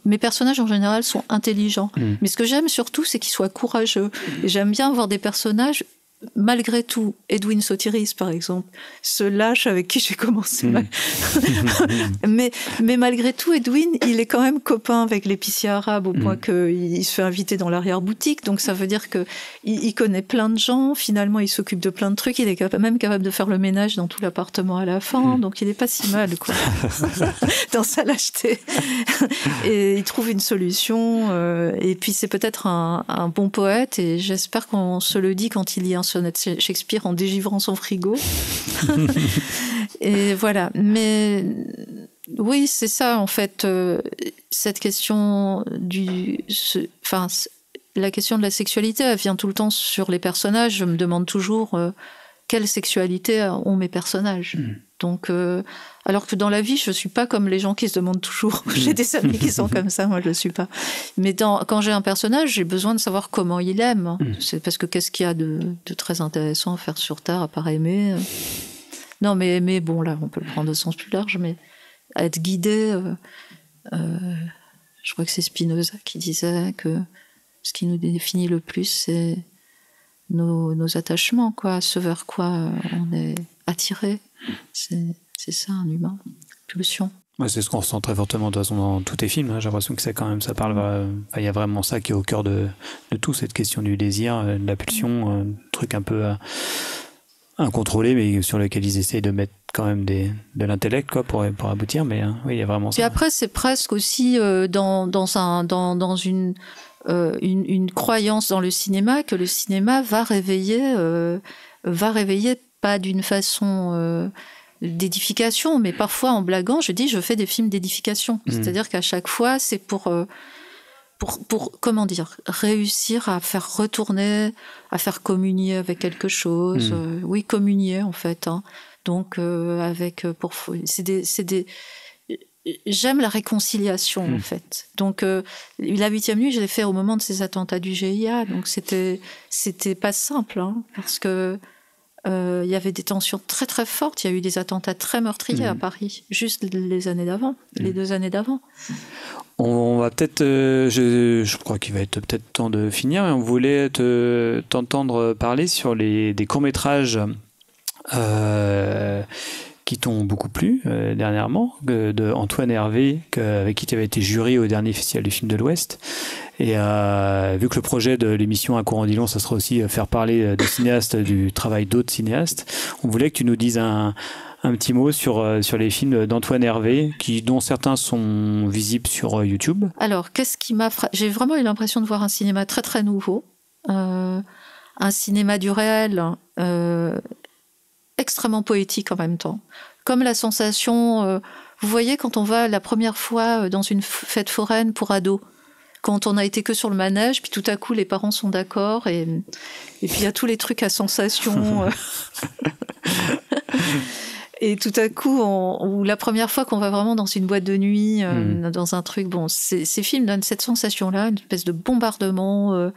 Speaker 3: général sont intelligents. Mais ce que j'aime surtout, c'est qu'ils soient courageux. Et j'aime bien voir des personnages, malgré tout. Edwin Sotiris, par exemple, ce lâche avec qui j'ai commencé. mais malgré tout, Edwin, il est quand même copain avec l'épicier arabe, au point qu'il se fait inviter dans l'arrière-boutique. Donc ça veut dire qu'il connaît plein de gens. Finalement, il s'occupe de plein de trucs. Il est même capable de faire le ménage dans tout l'appartement à la fin. Donc il n'est pas si mal, quoi, dans sa lâcheté. Et il trouve une solution. Et puis c'est peut-être un bon poète. Et j'espère qu'on se le dit quand il lit un sonnet de Shakespeare en dégivrant son frigo. Et voilà. Mais oui, c'est ça, en fait, cette question la question de la sexualité, elle vient tout le temps sur les personnages. Je me demande toujours quelle sexualité ont mes personnages. Donc, alors que dans la vie, je ne suis pas comme les gens qui se demandent toujours. J'ai des amis qui sont comme ça, moi je ne le suis pas. Mais quand j'ai un personnage, j'ai besoin de savoir comment il aime. C'est parce que qu'est-ce qu'il y a de très intéressant à faire sur Terre, à part aimer Non, mais aimer, bon, là, on peut le prendre au sens plus large, mais être guidé, je crois que c'est Spinoza qui disait que ce qui nous définit le plus, c'est nos attachements, quoi, ce vers quoi on est attiré. C'est ça, un humain. Pulsion.
Speaker 11: Ouais, c'est ce qu'on ressent très fortement de toute façon dans tous tes films. J'ai l'impression que c'est quand même, ça parle. Il y a vraiment ça qui est au cœur de tout, cette question du désir, de la pulsion, un truc un peu incontrôlé, mais sur lequel ils essayent de mettre quand même de l'intellect, quoi, pour aboutir. Mais oui, il y a vraiment ça.
Speaker 3: Et après, c'est presque aussi dans une croyance dans le cinéma que le cinéma va réveiller pas d'une façon d'édification, mais parfois en blaguant, je fais des films d'édification. C'est-à-dire qu'à chaque fois, c'est pour comment dire, réussir à faire retourner, à faire communier avec quelque chose. Oui, communier en fait. Hein. Donc j'aime la réconciliation en fait. Donc la 8e nuit, je l'ai fait au moment de ces attentats du GIA. Donc c'était pas simple, hein, parce que il y avait des tensions très très fortes. Il y a eu des attentats très meurtriers à Paris, juste les années d'avant, les 2 années d'avant.
Speaker 11: On va peut-être, je crois qu'il va être peut-être temps de finir. On voulait t'entendre parler sur des courts-métrages qui t'ont beaucoup plu dernièrement, de Antoine Hervé, avec qui tu avais été jury au dernier Festival du film de l'Ouest. Et vu que le projet de l'émission Un cours en dit long, ça sera aussi faire parler des cinéastes du travail d'autres cinéastes, on voulait que tu nous dises un petit mot sur les films d'Antoine Hervé, dont certains sont visibles sur YouTube.
Speaker 3: Alors, qu'est-ce qui m'a j'ai vraiment eu l'impression de voir un cinéma très très nouveau, un cinéma du réel extrêmement poétique en même temps. Comme la sensation, vous voyez, quand on va la première fois dans une fête foraine pour ados, quand on a été que sur le manège, puis tout à coup les parents sont d'accord, et puis il y a tous les trucs à sensation. Et tout à coup, ou la première fois qu'on va vraiment dans une boîte de nuit, dans un truc, bon, ces films donnent cette sensation-là, une espèce de bombardement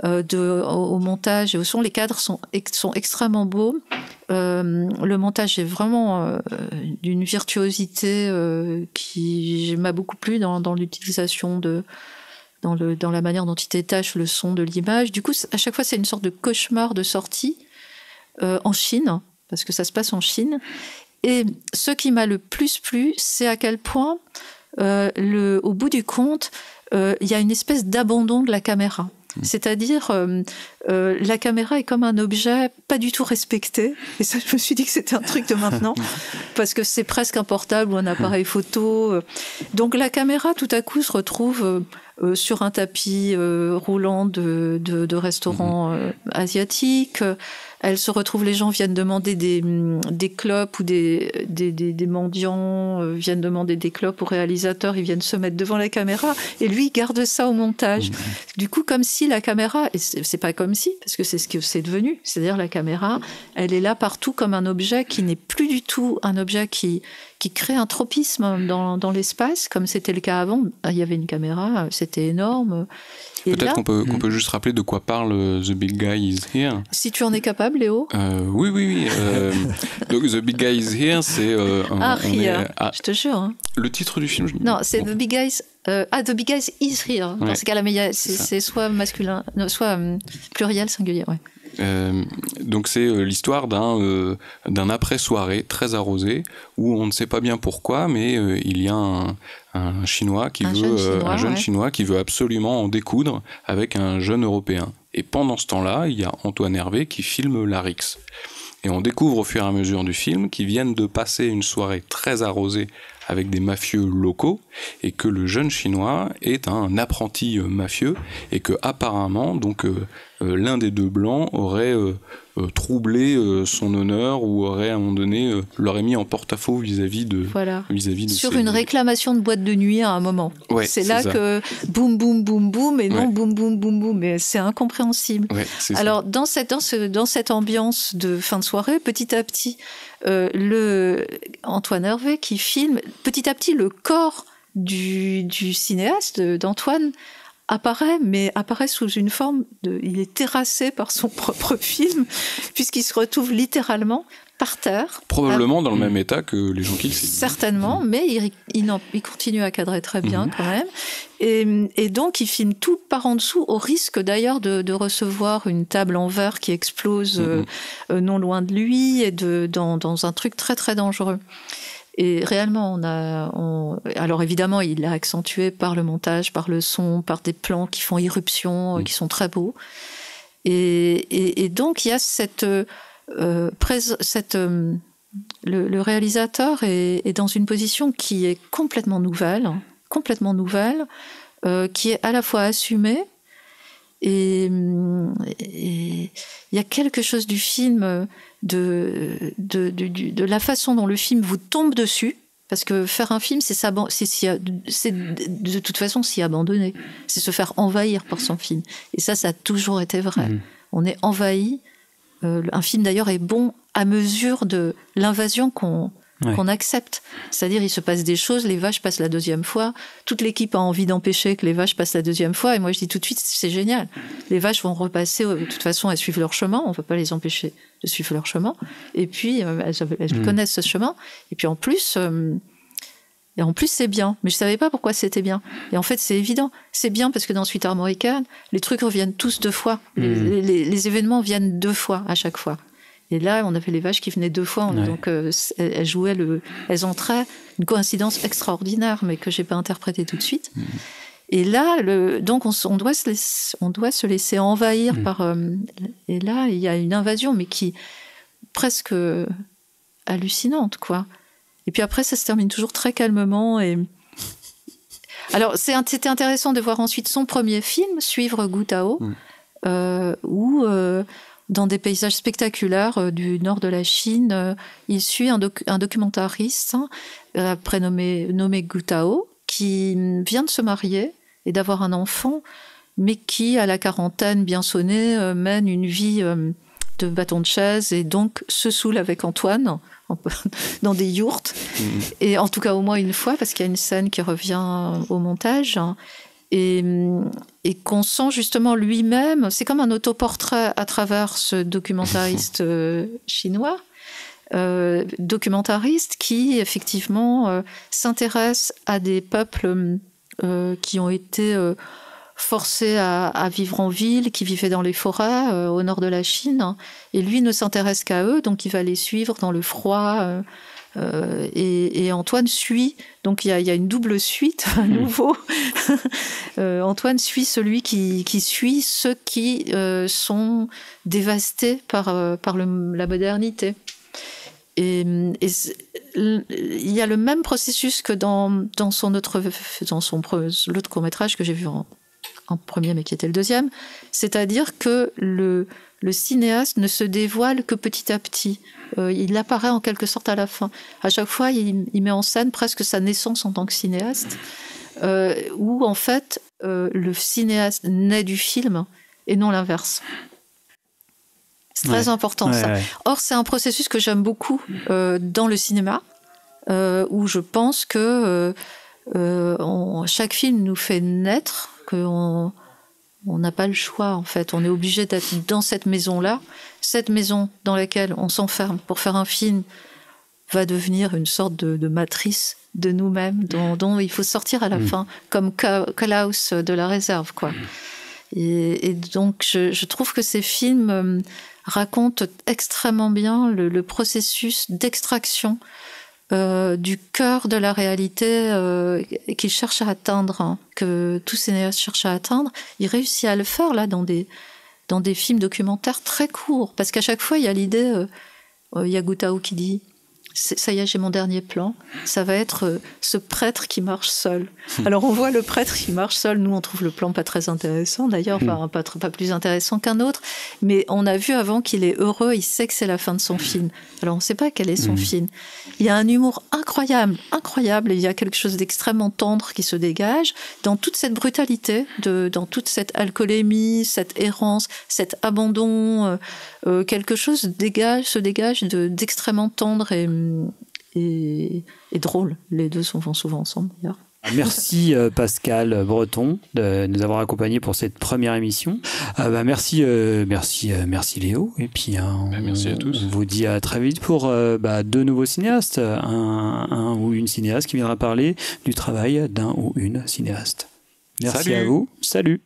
Speaker 3: au montage et au son. Les cadres sont extrêmement beaux. Le montage est vraiment d'une virtuosité qui m'a beaucoup plu dans l'utilisation dans la manière dont il détache le son de l'image. Du coup, à chaque fois, c'est une sorte de cauchemar de sortie en Chine, parce que ça se passe en Chine. Et ce qui m'a le plus plu, c'est à quel point, au bout du compte, il y a une espèce d'abandon de la caméra. C'est-à-dire, la caméra est comme un objet pas du tout respecté. Et ça, je me suis dit que c'était un truc de maintenant, parce que c'est presque un portable ou un appareil photo. Donc la caméra, tout à coup, se retrouve sur un tapis roulant de restaurants asiatiques. Elle se retrouve, les gens viennent demander des clopes, ou des mendiants viennent demander des clopes au réalisateur, ils viennent se mettre devant la caméra, et lui, il garde ça au montage. Du coup, comme si la caméra, et c'est pas comme si, parce que c'est ce que c'est devenu, c'est-à-dire la caméra, elle est là partout comme un objet qui n'est plus du tout un objet qui crée un tropisme dans l'espace, comme c'était le cas avant. Il y avait une caméra, c'était énorme. Et
Speaker 5: peut-être qu'on peut juste rappeler de quoi parle The Big Guy Is Here.
Speaker 3: Si tu en es capable, Léo.
Speaker 5: Oui. Donc The Big Guy Is Here, c'est...
Speaker 3: je te jure. Hein.
Speaker 5: Le titre du film...
Speaker 3: Non, c'est The Big Guy... The Big Guy Is Here. Dans ce cas-là, mais c'est soit masculin, soit pluriel, singulier, ouais.
Speaker 5: Donc c'est l'histoire d'un après-soirée très arrosé où on ne sait pas bien pourquoi, mais il y a un Chinois qui un jeune Chinois qui veut absolument en découdre avec un jeune Européen. Et pendant ce temps-là, il y a Antoine Hervé qui filme Larix. Et on découvre au fur et à mesure du film qu'ils viennent de passer une soirée très arrosée avec des mafieux locaux, et que le jeune Chinois est un apprenti mafieux, et que apparemment donc l'un des deux blancs aurait troublé son honneur, ou aurait à un moment donné l'aurait mis en porte-à-faux vis-à-vis de
Speaker 3: sur une réclamation de boîte de nuit à un moment.
Speaker 5: Ouais,
Speaker 3: c'est là ça. Que boum boum boum boum, et non boum boum boum boum, mais c'est incompréhensible.
Speaker 5: Ouais,
Speaker 3: alors dans cette ambiance de fin de soirée, petit à petit Antoine Hervé qui filme, petit à petit le corps du cinéaste, d'Antoine, apparaît sous une forme il est terrassé par son propre film, puisqu'il se retrouve littéralement par terre.
Speaker 5: Probablement dans le même état que les gens qui le filment.
Speaker 3: Certainement, mais il continue à cadrer très bien quand même. Et donc il filme tout par en dessous, au risque d'ailleurs de recevoir une table en verre qui explose non loin de lui, et dans un truc très très dangereux. Et réellement, alors évidemment, il l'a accentué par le montage, par le son, par des plans qui font irruption, qui sont très beaux. Et donc, il y a le réalisateur est dans une position qui est complètement nouvelle, qui est à la fois assumée, et il y a quelque chose du film, de la façon dont le film vous tombe dessus, parce que faire un film, c'est de toute façon s'y abandonner, c'est se faire envahir par son film, et ça a toujours été vrai. On est envahi. Un film d'ailleurs est bon à mesure de l'invasion qu'on qu'on accepte. C'est-à-dire, il se passe des choses, les vaches passent la deuxième fois, toute l'équipe a envie d'empêcher que les vaches passent la deuxième fois, et moi je dis tout de suite, c'est génial. Les vaches vont repasser, de toute façon, elles suivent leur chemin, on ne peut pas les empêcher de suivre leur chemin, et puis elles connaissent ce chemin, et puis en plus, c'est bien. Mais je ne savais pas pourquoi c'était bien. Et en fait, c'est évident. C'est bien parce que dans Sweet Armoricaine, les trucs reviennent tous 2 fois. Les événements viennent 2 fois à chaque fois. Et là, on avait les vaches qui venaient 2 fois. Donc, elles jouaient elles entraient. Une coïncidence extraordinaire, mais que je n'ai pas interprétée tout de suite. Et là, donc, on doit se laisser envahir par... et là, il y a une invasion, mais qui est presque hallucinante, quoi. Et puis après, ça se termine toujours très calmement. Alors, c'était intéressant de voir ensuite son premier film, Suivre Gu Tao, où, dans des paysages spectaculaires du nord de la Chine, il suit un documentariste prénommé Gu Tao, qui vient de se marier et d'avoir un enfant, mais qui, à la quarantaine bien sonnée, mène une vie de bâton de chaise et donc se saoule avec Antoine dans des yourtes, et en tout cas au moins une fois, parce qu'il y a une scène qui revient au montage, et qu'on sent justement lui-même, c'est comme un autoportrait à travers ce documentariste chinois, documentariste qui effectivement s'intéresse à des peuples qui ont été forcés à vivre en ville, qui vivaient dans les forêts au nord de la Chine, et lui ne s'intéresse qu'à eux, donc il va les suivre dans le froid, et Antoine suit, donc il y a une double suite à nouveau. Antoine suit celui qui suit ceux qui sont dévastés par la modernité. Et il y a le même processus que dans l'autre court-métrage que j'ai vu en premier, mais qui était le deuxième, c'est-à-dire que le cinéaste ne se dévoile que petit à petit. Il apparaît en quelque sorte à la fin. À chaque fois, il met en scène presque sa naissance en tant que cinéaste, où en fait, le cinéaste naît du film et non l'inverse. C'est très important, ça. Ouais. Or, c'est un processus que j'aime beaucoup dans le cinéma, où je pense que chaque film nous fait naître, qu'on n'a pas le choix, en fait. On est obligé d'être dans cette maison-là. Cette maison dans laquelle on s'enferme pour faire un film va devenir une sorte de matrice de nous-mêmes, dont il faut sortir à la fin, comme Klaus de la réserve, quoi. Et donc, je trouve que ces films racontent extrêmement bien le processus d'extraction du cœur de la réalité qu'il cherche à atteindre, que tout cinéaste cherche à atteindre. Il réussit à le faire là dans des films documentaires très courts, parce qu'à chaque fois il y a l'idée, il y a Gu Tao qui dit ça y est, j'ai mon dernier plan, ça va être ce prêtre qui marche seul. Alors on voit le prêtre qui marche seul, nous on trouve le plan pas très intéressant d'ailleurs, enfin, pas plus intéressant qu'un autre, mais on a vu avant qu'il est heureux, il sait que c'est la fin de son film. Alors on ne sait pas quel est son film. Il y a un humour incroyable, et il y a quelque chose d'extrêmement tendre qui se dégage dans toute cette brutalité, dans toute cette alcoolémie, cette errance, cet abandon, quelque chose se dégage d'extrêmement tendre et drôle. Les deux vont souvent ensemble d'ailleurs.
Speaker 11: Merci Pascal Breton de nous avoir accompagnés pour cette première émission. Merci Léo, et puis
Speaker 5: merci à tous.
Speaker 11: On vous dit à très vite pour deux nouveaux cinéastes, un ou une cinéaste qui viendra parler du travail d'un ou une cinéaste. Merci à vous, salut.